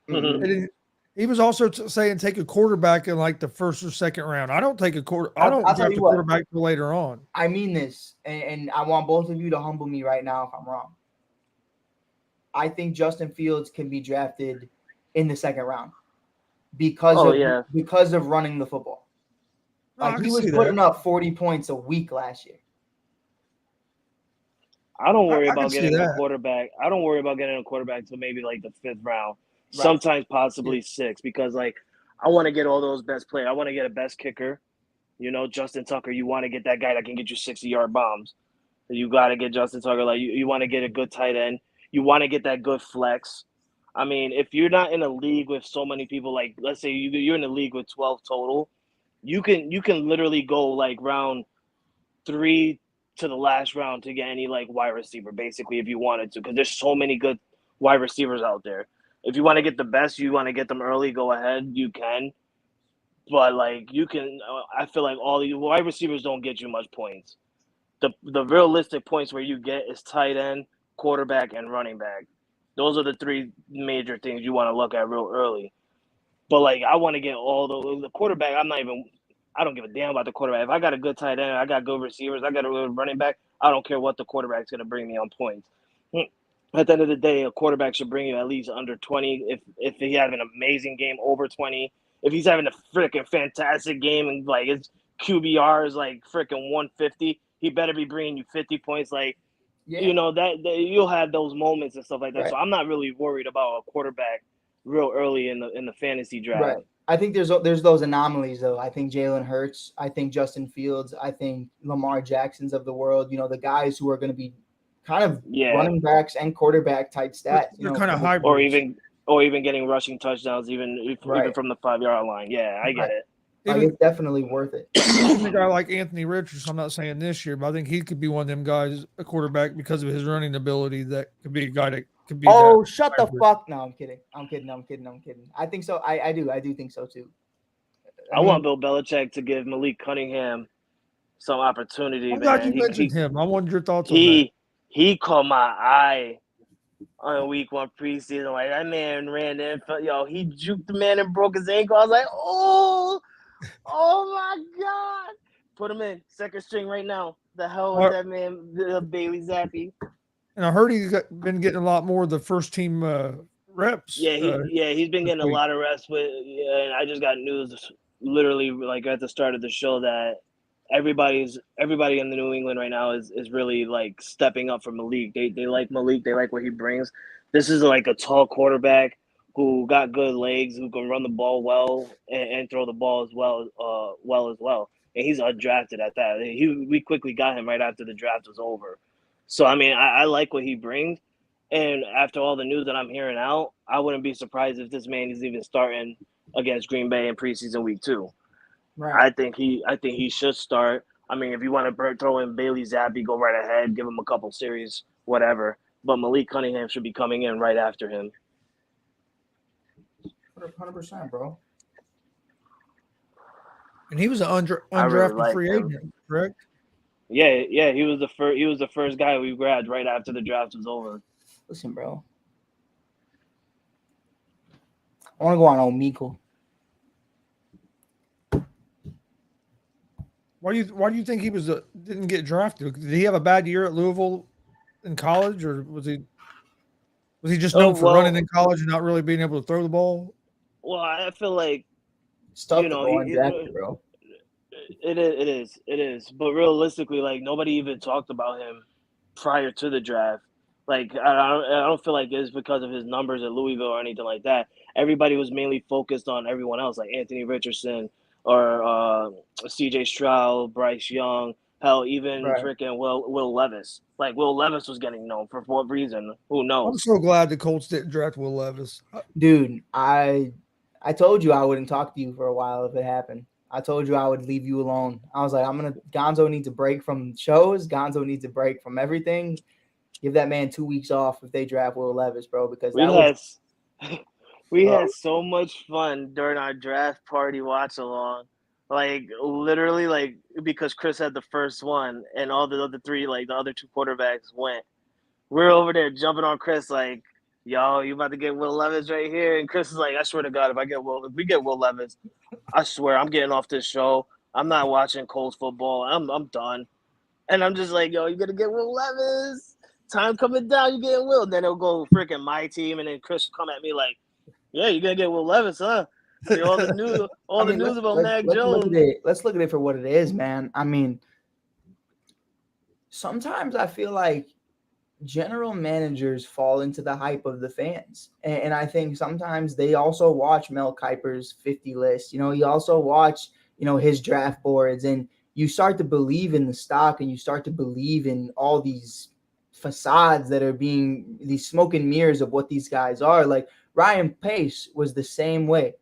Speaker 2: Mm-hmm. He was also saying take a quarterback in like the first or second round. I don't take a quarter. I don't draft a quarterback till later on.
Speaker 3: I mean this, and I want both of you to humble me right now if I'm wrong. I think Justin Fields can be drafted in the second round because of running the football. Like, he was putting up 40 points a week last year.
Speaker 4: I don't worry about getting a quarterback. I don't worry about getting a quarterback till maybe like the 5th round, sometimes possibly 6th, because like I want to get all those best players. I want to get a best kicker, Justin Tucker. You want to get that guy that can get you 60-yard bombs. You got to get Justin Tucker. Like you want to get a good tight end. You want to get that good flex. I mean, if you're not in a league with so many people, like let's say you're in a league with 12 total, you can literally go like round 3 to the last round to get any like wide receiver, basically, if you wanted to, because there's so many good wide receivers out there. If you want to get the best, you want to get them early, go ahead, you can. But like you can, I feel like all the wide receivers don't get you much points. The realistic points where you get is tight end, quarterback, and running back. Those are the 3 major things you want to look at real early. But like I want to get all the quarterback. I don't give a damn about the quarterback. If I got a good tight end, I got good receivers, I got a good running back, I don't care what the quarterback's going to bring me on points. At the end of the day, a quarterback should bring you at least under 20. If he has an amazing game, over 20. If he's having a freaking fantastic game and like his QBR is like freaking 150, he better be bringing you 50 points. Like, that you'll have those moments and stuff like that. Right. So I'm not really worried about a quarterback real early in the fantasy draft.
Speaker 3: Right. I think there's those anomalies, though. I think Jalen Hurts. I think Justin Fields. I think Lamar Jacksons of the world. The guys who are going to be kind of running backs and quarterback type stats.
Speaker 2: They're kind of hybrid.
Speaker 4: Or even getting rushing touchdowns, even from the 5-yard line. Yeah, I get it.
Speaker 3: It's definitely worth it.
Speaker 2: Even a guy like Anthony Richardson, I'm not saying this year, but I think he could be one of them guys, a quarterback, because of his running ability. That could be a guy that could be.
Speaker 3: Oh, shut the fuck! No, I'm kidding. I think so. I do think so too.
Speaker 4: I want Bill Belichick to give Malik Cunningham some opportunity.
Speaker 2: I'm glad you mentioned him. I wanted your thoughts on that.
Speaker 4: He caught my eye on week 1 preseason. Like, that man ran in. He juked the man and broke his ankle. I was like, oh my God. Put him in. 2nd string right now. The hell is that man, Bailey Zappi?
Speaker 2: And I heard he's been getting a lot more of the first team reps.
Speaker 4: He's been getting a lot of reps. And I just got news literally like at the start of the show that everybody in the New England right now is really like stepping up for Malik. They like Malik. They like what he brings. This is like a tall quarterback who got good legs, who can run the ball well and throw the ball as well. And he's undrafted at that. We quickly got him right after the draft was over. So I mean, I like what he brings. And after all the news that I'm hearing out, I wouldn't be surprised if this man is even starting against Green Bay in preseason week 2.
Speaker 3: Right.
Speaker 4: I think he should start. I mean, if you want to throw in Bailey Zappi, go right ahead, give him a couple series, whatever. But Malik Cunningham should be coming in right after him.
Speaker 3: 100%, bro.
Speaker 2: And he was an
Speaker 4: I really
Speaker 2: undrafted
Speaker 4: like
Speaker 2: free
Speaker 4: him.
Speaker 2: agent, correct?
Speaker 4: Yeah, he was the first. He was the first guy we grabbed right after the draft was over.
Speaker 3: Listen, bro. I want to go on Omegle.
Speaker 2: Why do you think he didn't get drafted? Did he have a bad year at Louisville in college, or was he just known for running in college and not really being able to throw the ball?
Speaker 4: Well, I feel like
Speaker 3: Stuff to go undrafted, bro.
Speaker 4: It is. But realistically, like nobody even talked about him prior to the draft. Like I don't feel like it's because of his numbers at Louisville or anything like that. Everybody was mainly focused on everyone else, like Anthony Richardson or C.J. Stroud, Bryce Young, hell, even freaking Will Levis. Like Will Levis was getting known for what reason? Who knows?
Speaker 2: I'm so glad the Colts didn't draft Will Levis.
Speaker 3: Dude, I told you I wouldn't talk to you for a while if it happened. I told you I would leave you alone. I was like, Gonzo needs a break from shows. Gonzo needs a break from everything. Give that man 2 weeks off if they draft Will Levis, bro, because
Speaker 4: we had so much fun during our draft party watch along. Like literally, like because Chris had the first one and all the other three, like the other 2 quarterbacks went. We're over there jumping on Chris like, yo, you about to get Will Levis right here. And Chris is like, I swear to God, if we get Will Levis, I swear I'm getting off this show. I'm not watching Colts football. I'm done. And I'm just like, yo, you gonna get Will Levis? Time coming down, you getting Will. Then it'll go freaking my team, and then Chris will come at me like, yeah, you're gonna get Will Levis, huh? See, all the news about Mac Jones.
Speaker 3: Let's look at it for what it is, man. I mean, sometimes I feel like general managers fall into the hype of the fans. And I think sometimes they also watch Mel Kiper's 50 list. You know, you also watch, his draft boards, and you start to believe in the stock, and you start to believe in all these facades that are being these smoke and mirrors of what these guys are. Like Ryan Pace was the same way.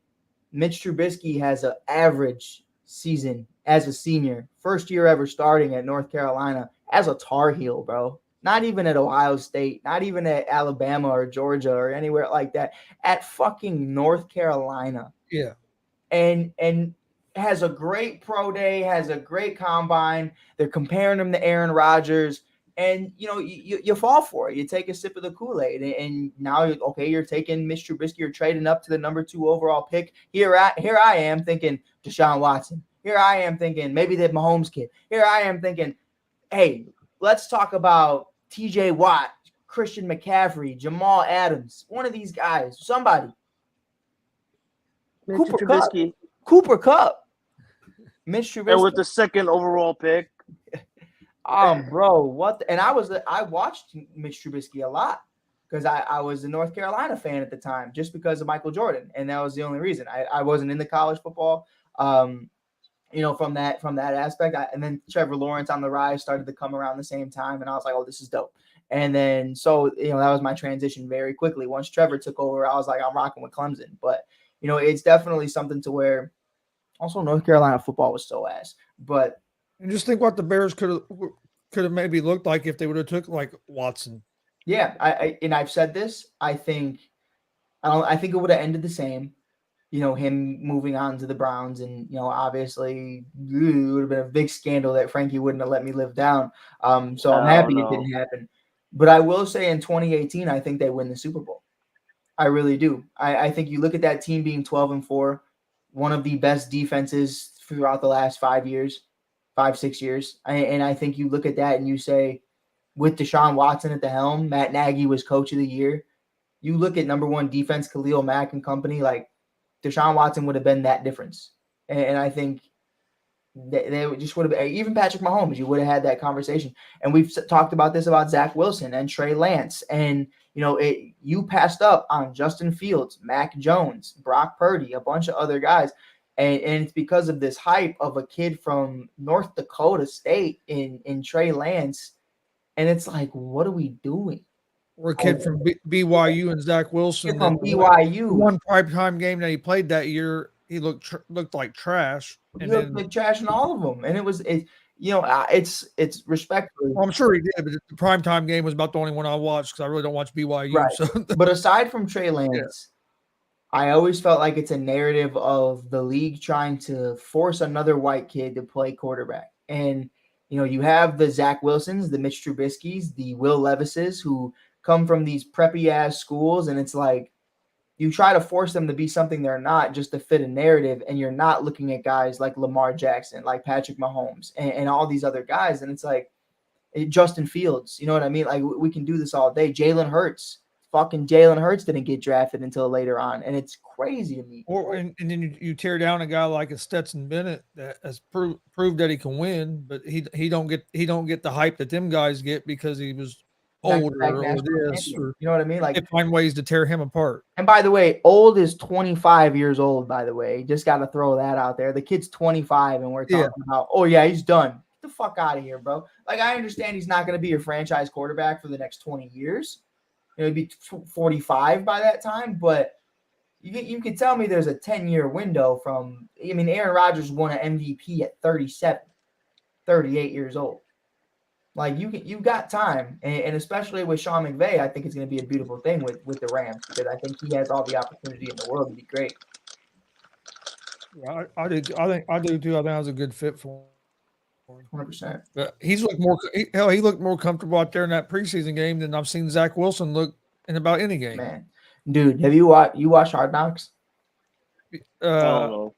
Speaker 3: Mitch Trubisky has an average season as a senior, first year ever starting at North Carolina as a Tar Heel, bro. Not even at Ohio State, not even at Alabama or Georgia or anywhere like that. At fucking North Carolina.
Speaker 2: Yeah.
Speaker 3: And has a great pro day, has a great combine. They're comparing him to Aaron Rodgers. And, you fall for it. You take a sip of the Kool-Aid. And now, you're taking Mitch Trubisky. You're trading up to the number 2 overall pick. Here I am thinking Deshaun Watson. Here I am thinking maybe the Mahomes kid. Here I am thinking, hey, let's talk about TJ Watt, Christian McCaffrey, Jamal Adams, one of these guys, somebody. Cooper Kupp. Mitch Trubisky.
Speaker 4: And with the 2nd overall pick.
Speaker 3: Bro, what? And I watched Mitch Trubisky a lot because I was a North Carolina fan at the time, just because of Michael Jordan, and that was the only reason. I wasn't into college football. From that aspect. And then Trevor Lawrence on the rise started to come around the same time, and I was like, oh, this is dope. And then so that was my transition very quickly. Once Trevor took over, I was like, I'm rocking with Clemson. But it's definitely something to where also North Carolina football was so ass. But
Speaker 2: and just think what the Bears could have maybe looked like if they would have took like Watson.
Speaker 3: Yeah, I've said this. I think it would have ended the same. Him moving on to the Browns, and obviously it would have been a big scandal that Frankie wouldn't have let me live down. So I'm happy it didn't happen. But I will say in 2018, I think they win the Super Bowl. I really do. I think you look at that team being 12-4, one of the best defenses throughout the last 5 years. 5-6 years. And I think you look at that and you say, with Deshaun Watson at the helm, Matt Nagy was coach of the year. You look at number 1 defense, Khalil Mack and company, like Deshaun Watson would have been that difference. And I think they just would have been, even Patrick Mahomes, you would have had that conversation. And we've talked about this about Zach Wilson and Trey Lance. And, you passed up on Justin Fields, Mac Jones, Brock Purdy, a bunch of other guys. And it's because of this hype of a kid from North Dakota State in Trey Lance. And it's like, what are we doing?
Speaker 2: Or a kid from BYU and Zach Wilson.
Speaker 3: From BYU.
Speaker 2: One primetime game that he played that year, he looked like trash.
Speaker 3: He looked like trash in all of them. And it's respectfully.
Speaker 2: Well, I'm sure he did, but the primetime game was about the only one I watched because I really don't watch BYU.
Speaker 3: Right.
Speaker 2: So.
Speaker 3: But aside from Trey Lance, I always felt like it's a narrative of the league trying to force another white kid to play quarterback. And, you have the Zach Wilsons, the Mitch Trubiskys, the Will Levises who come from these preppy-ass schools, and it's like you try to force them to be something they're not just to fit a narrative, and you're not looking at guys like Lamar Jackson, like Patrick Mahomes, and all these other guys, and it's like Justin Fields, you know what I mean? Like, we can do this all day. Jalen Hurts. Fucking Jalen Hurts didn't get drafted until later on, and it's crazy to me.
Speaker 2: And then you tear down a guy like a Stetson Bennett that has proved that he can win, but he don't get the hype that them guys get because he was older or this, or
Speaker 3: you know what I mean? Like,
Speaker 2: they find ways to tear him apart.
Speaker 3: And by the way, old is 25 years old. By the way, just got to throw that out there. The kid's 25, and we're talking about, oh yeah, he's done. Get the fuck out of here, bro. Like, I understand he's not going to be your franchise quarterback for the next 20 years. It'd be 45 by that time, but you could tell me there's a 10-year window from. I mean, Aaron Rodgers won an MVP at 37, 38 years old. Like, you got time, and especially with Sean McVay, I think it's going to be a beautiful thing with the Rams because I think he has all the opportunity in the world to be great.
Speaker 2: Yeah, I do too. I think that was a good fit for him.
Speaker 3: 100%.
Speaker 2: But he looked more comfortable out there in that preseason game than I've seen Zach Wilson look in about any game.
Speaker 3: Man, dude, have you watched Hard Knocks?
Speaker 2: I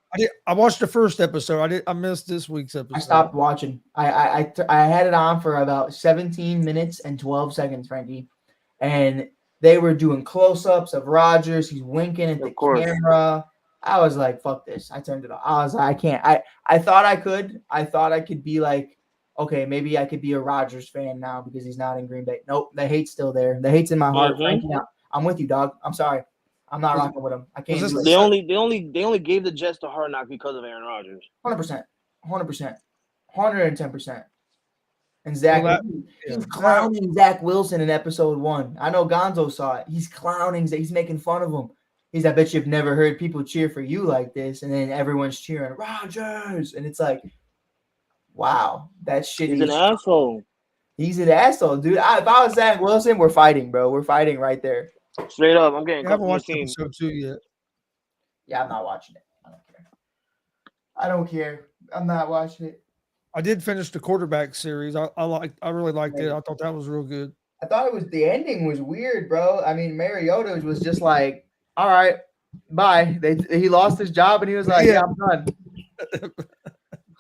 Speaker 2: watched the first episode. I missed this week's episode.
Speaker 3: I stopped watching. I had it on for about 17 minutes and 12 seconds, Frankie, and they were doing close-ups of Rodgers. He's winking at the camera. I was like, fuck this. I turned it off. I was like, I can't. I thought I could. I thought I could be like, okay, maybe I could be a Rodgers fan now because he's not in Green Bay. Nope, the hate's still there. The hate's in my heart.
Speaker 4: Mm-hmm.
Speaker 3: I'm with you, dog. I'm sorry. I'm not rocking with him. I can't.
Speaker 4: They only gave the Jets the hard knock because of Aaron Rodgers.
Speaker 3: 100%, 110%. And Zach, he's clowning Zach Wilson in episode 1. I know Gonzo saw it. He's clowning. He's making fun of him. I bet you've never heard people cheer for you like this, and then everyone's cheering Rodgers, and it's like, wow, that shit.
Speaker 4: He's an asshole.
Speaker 3: He's an asshole, dude. If I was Zach Wilson, we're fighting, bro. We're fighting right there.
Speaker 4: Straight up, I'm getting.
Speaker 2: I haven't watched episode 2 yet.
Speaker 3: Yeah, I'm not watching it. I don't care. I'm not watching it.
Speaker 2: I did finish the quarterback series. I really liked it. I thought that was real good.
Speaker 3: I thought the ending was weird, bro. I mean, Mariota was just like, all right, bye. He lost his job, and he was like, yeah I'm done. I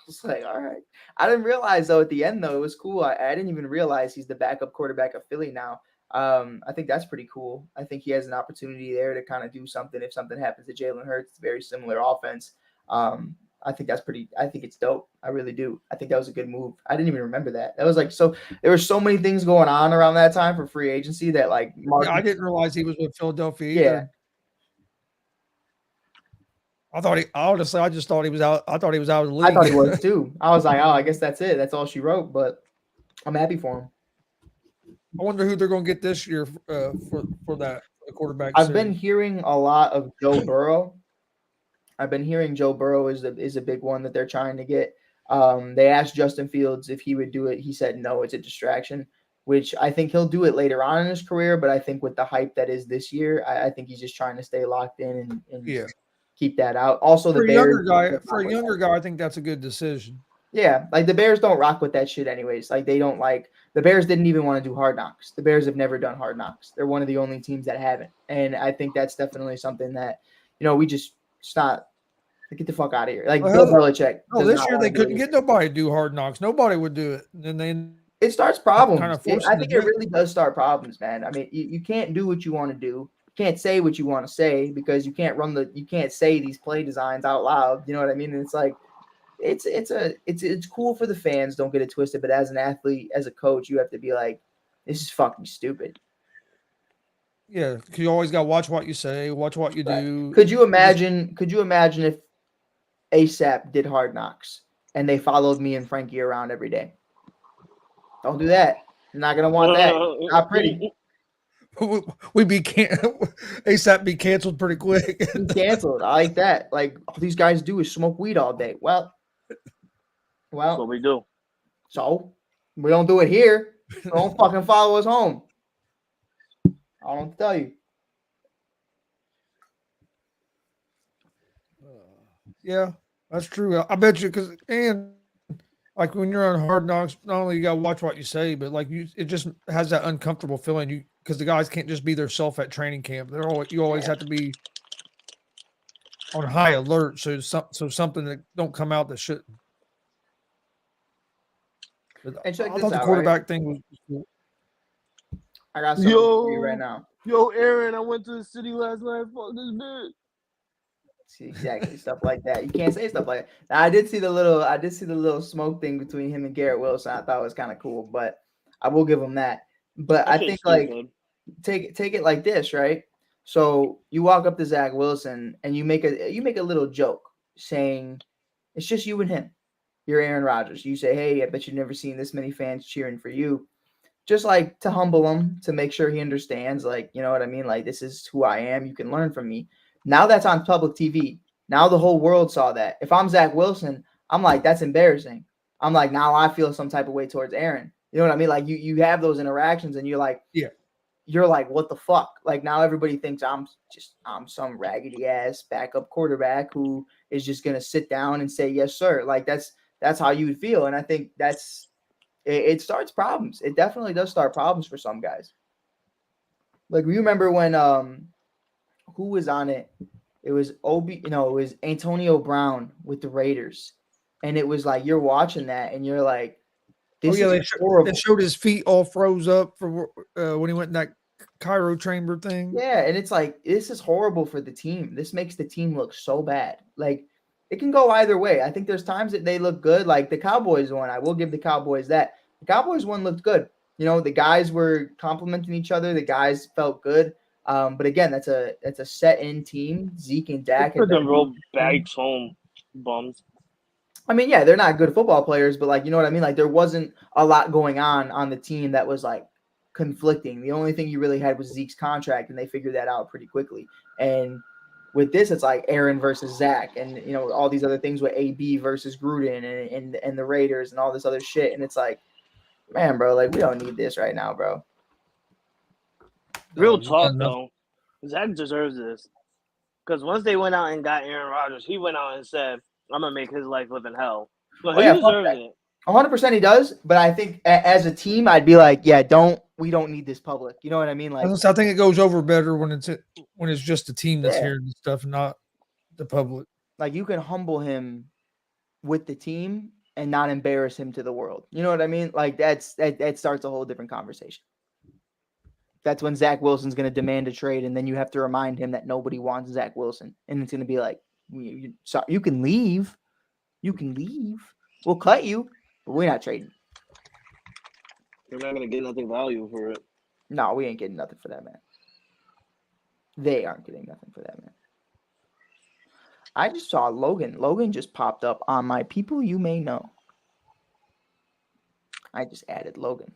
Speaker 3: was like, all right. I didn't realize, though, at the end, though, it was cool. I didn't even realize he's the backup quarterback of Philly now. I think that's pretty cool. I think he has an opportunity there to kind of do something if something happens to Jalen Hurts. It's a very similar offense. I think it's dope. I really do. I think that was a good move. I didn't even remember that. That was like, so there were so many things going on around that time for free agency that like
Speaker 2: I didn't realize he was with Philadelphia either.
Speaker 3: Yeah.
Speaker 2: I just thought he was out. I thought he was out of the league.
Speaker 3: I thought he was too. I was like, oh, I guess that's it. That's all she wrote, but I'm happy for him.
Speaker 2: I wonder who they're going to get this year for that quarterback.
Speaker 3: I've been hearing a lot of Joe Burrow. I've been hearing Joe Burrow is a big one that they're trying to get. They asked Justin Fields if he would do it. He said no, it's a distraction, which I think he'll do it later on in his career. But I think with the hype that is this year, I think he's just trying to stay locked in and keep that out. Also,
Speaker 2: for a younger guy, I think that's a good decision.
Speaker 3: Yeah, like the Bears don't rock with that shit anyways. Like they don't like the Bears didn't even want to do Hard Knocks. The Bears have never done Hard Knocks. They're one of the only teams that haven't. And I think that's definitely something that, we just stop. Get the fuck out of here. Like Bill Belichick.
Speaker 2: No, this year they couldn't get nobody to do Hard Knocks. Nobody would do it. And then
Speaker 3: it starts problems. I think it really does start problems, man. I mean, you can't do what you want to do. You can't say what you want to say because you can't you can't say these play designs out loud. You know what I mean? And it's like, it's cool for the fans. Don't get it twisted. But as an athlete, as a coach, you have to be like, this is fucking stupid.
Speaker 2: Yeah, you always got to watch what you say, watch what you do.
Speaker 3: Could you imagine if ASAP did Hard Knocks and they followed me and Frankie around every day? Don't do that. You're not gonna want that. Not pretty.
Speaker 2: We be ASAP be canceled pretty quick.
Speaker 3: Be canceled. I like that. Like all these guys do is smoke weed all day. Well,
Speaker 4: That's what we do.
Speaker 3: so we don't do it here. Don't fucking follow us home. I don't tell you.
Speaker 2: Yeah, that's true. I bet you and like when you're on Hard Knocks, not only you got to watch what you say, but like it just has that uncomfortable feeling. Because the guys can't just be their self at training camp. You always have to be on high alert. So something that don't come out that shouldn't. I thought the quarterback thing was cool.
Speaker 3: I got something for you right now.
Speaker 4: Yo, Aaron, I went to the city last night. Fuck this bitch.
Speaker 3: See, exactly, stuff like that. You can't say stuff like that. Now, I did see the little smoke thing between him and Garrett Wilson. I thought it was kind of cool, but I will give him that. But I think like take it like this, right? So you walk up to Zach Wilson and you make a little joke saying it's just you and him. You're Aaron Rodgers. You say, hey, I bet you've never seen this many fans cheering for you. Just like to humble him, to make sure he understands, like, you know what I mean? Like, this is who I am. You can learn from me. Now that's on public TV. Now the whole world saw that. If I'm Zach Wilson, I'm like, that's embarrassing. I'm like, now I feel some type of way towards Aaron. You know what I mean? Like you have those interactions and you're like,
Speaker 2: yeah,
Speaker 3: you're like, what the fuck? Like now everybody thinks I'm some raggedy ass backup quarterback who is just gonna sit down and say yes, sir. Like that's how you would feel. And I think it starts problems. It definitely does start problems for some guys. Like you remember when who was on it? It was it was Antonio Brown with the Raiders. And it was like you're watching that and you're like, this is horrible.
Speaker 2: They showed his feet all froze up for when he went in that cryo chamber thing.
Speaker 3: Yeah, and it's like this is horrible for the team. This makes the team look so bad. Like it can go either way. I think there's times that they look good. Like the Cowboys one, I will give the Cowboys that. The Cowboys one looked good. You know, the guys were complimenting each other. The guys felt good. But again, that's a set-in team. Zeke and Dak.
Speaker 4: For the real bags home bums.
Speaker 3: I mean, yeah, they're not good football players, but like, you know what I mean? Like there wasn't a lot going on the team that was like conflicting. The only thing you really had was Zeke's contract, and they figured that out pretty quickly. And with this, it's like Aaron versus Zach, and you know all these other things with AB versus Gruden and the Raiders and all this other shit. And it's like, man, bro, like we don't need this right now, bro.
Speaker 4: Real talk though, Zach deserves this because once they went out and got Aaron Rodgers, he went out and said, "I'm gonna make his life live in hell." But he deserves it.
Speaker 3: 100% he does, but I think as a team, I'd be like, yeah, we don't need this public. You know what I mean? Like,
Speaker 2: I think it goes over better when it's just the team that's hearing the stuff, not the public.
Speaker 3: Like you can humble him with the team and not embarrass him to the world. You know what I mean? Like that starts a whole different conversation. That's when Zach Wilson's going to demand a trade, and then you have to remind him that nobody wants Zach Wilson, and it's going to be like, you can leave, we'll cut you. But we're not trading.
Speaker 4: You're not going to get nothing value for it.
Speaker 3: No, we ain't getting nothing for that man. They aren't getting nothing for that man. I just saw Logan. Logan just popped up on my people you may know. I just added Logan.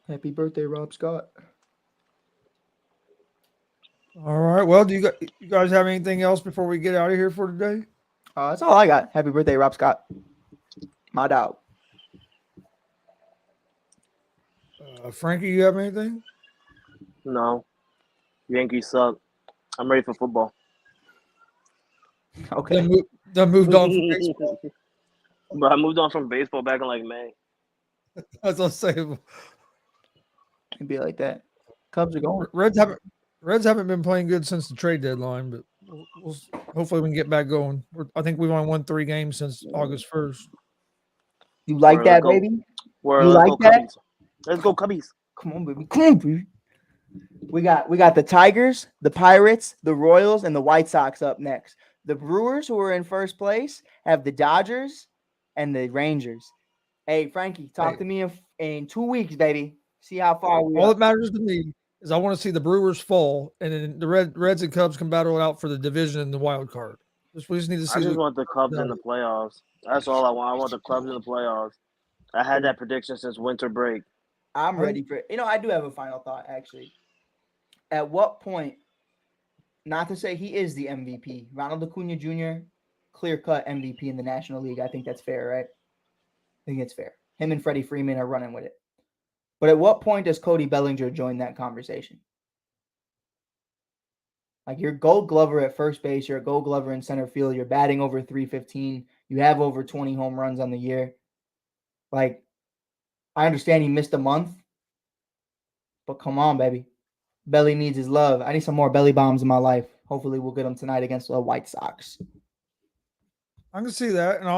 Speaker 3: Happy birthday, Rob Scott.
Speaker 2: All right. Well, do you guys have anything else before we get out of here for today?
Speaker 3: That's all I got. Happy birthday, Rob Scott. My dog.
Speaker 2: Frankie, you have anything?
Speaker 4: No. Yankees suck. I'm ready for football.
Speaker 3: Okay.
Speaker 2: Done moved on from baseball.
Speaker 4: But I moved on from baseball back in like May.
Speaker 2: That's what I'm saying.
Speaker 3: It'd be like that. Cubs are going.
Speaker 2: Reds haven't been playing good since the trade deadline, but hopefully we can get back going. I think we've only won 3 games since August 1st.
Speaker 3: You like that, baby? You like that?
Speaker 4: Let's go, Cubbies.
Speaker 3: Come on, baby. Come on, baby. We got the Tigers, the Pirates, the Royals, and the White Sox up next. The Brewers, who are in first place, have the Dodgers and the Rangers. Hey, Frankie, talk to me in 2 weeks, baby. See how far we
Speaker 2: All
Speaker 3: are.
Speaker 2: that matters to me is I want to see the Brewers fall, and then the Reds and Cubs can battle it out for the division and the wild card. We just need to see.
Speaker 4: I just want the Cubs in the playoffs. That's all I want. I want the Cubs in the playoffs. I had that prediction since winter break.
Speaker 3: I'm ready for it. I do have a final thought, actually. At what point, not to say he is the MVP, Ronald Acuna Jr., clear-cut MVP in the National League. I think that's fair, right? I think it's fair. Him and Freddie Freeman are running with it. But at what point does Cody Bellinger join that conversation? Like, you're Gold Glover at first base, you're a Gold Glover in center field, you're batting over 315, you have over 20 home runs on the year. Like, I understand he missed a month, but come on, baby. Belly needs his love. I need some more belly bombs in my life. Hopefully we'll get them tonight against the White Sox.
Speaker 2: I can see that. And I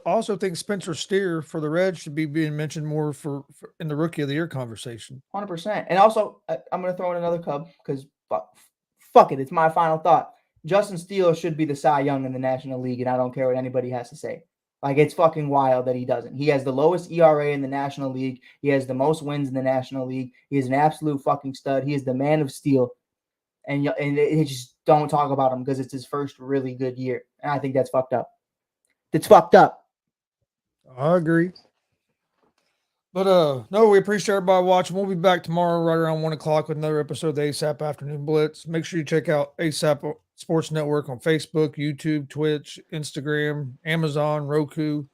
Speaker 2: also think Spencer Steer for the Reds should be being mentioned more for in the Rookie of the Year conversation.
Speaker 3: 100%. And also, I'm going to throw in another Cub because fuck it. It's my final thought. Justin Steele should be the Cy Young in the National League, and I don't care what anybody has to say. Like, it's fucking wild that he doesn't. He has the lowest ERA in the National League. He has the most wins in the National League. He is an absolute fucking stud. He is the man of steel. And it just don't talk about him because it's his first really good year. And I think that's fucked up. It's fucked up.
Speaker 2: I agree. But no, we appreciate everybody watching. We'll be back tomorrow right around 1 o'clock with another episode of the ASAP Afternoon Blitz. Make sure you check out ASAP Sports Network on Facebook, YouTube, Twitch, Instagram, Amazon, Roku,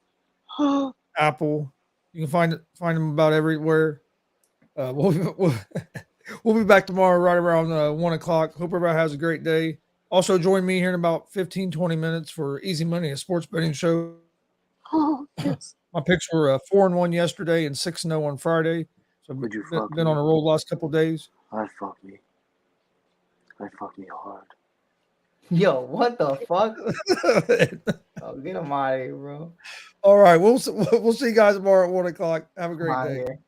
Speaker 2: Apple. You can find them about everywhere. We'll be back tomorrow right around 1 o'clock. Hope everybody has a great day. Also, join me here in about 15, 20 minutes for Easy Money, a sports betting show.
Speaker 4: Oh, yes.
Speaker 2: My picks were 4-1 yesterday and 6-0 on Friday. So I've been on a roll the last couple of days.
Speaker 4: I fucked me hard.
Speaker 3: Yo, what the fuck? Oh, get him out of here, bro.
Speaker 2: All right, we'll see you guys tomorrow at 1 o'clock. Have a great day.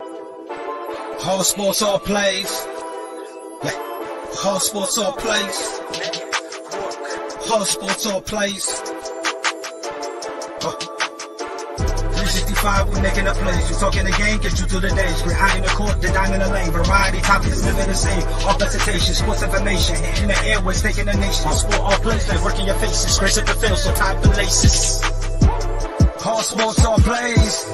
Speaker 1: All sports, all plays. All sports, all plays. All sports, all plays. 365, we making a place. We talking the game, get you to the days. We're high in the court, the dime in the lane. Variety topics, living the same. All presentation, sports information. Hitting the airways, taking the nation. All sport, all plays, like working your faces. Grace at the field, so tie the laces. All sports, all plays.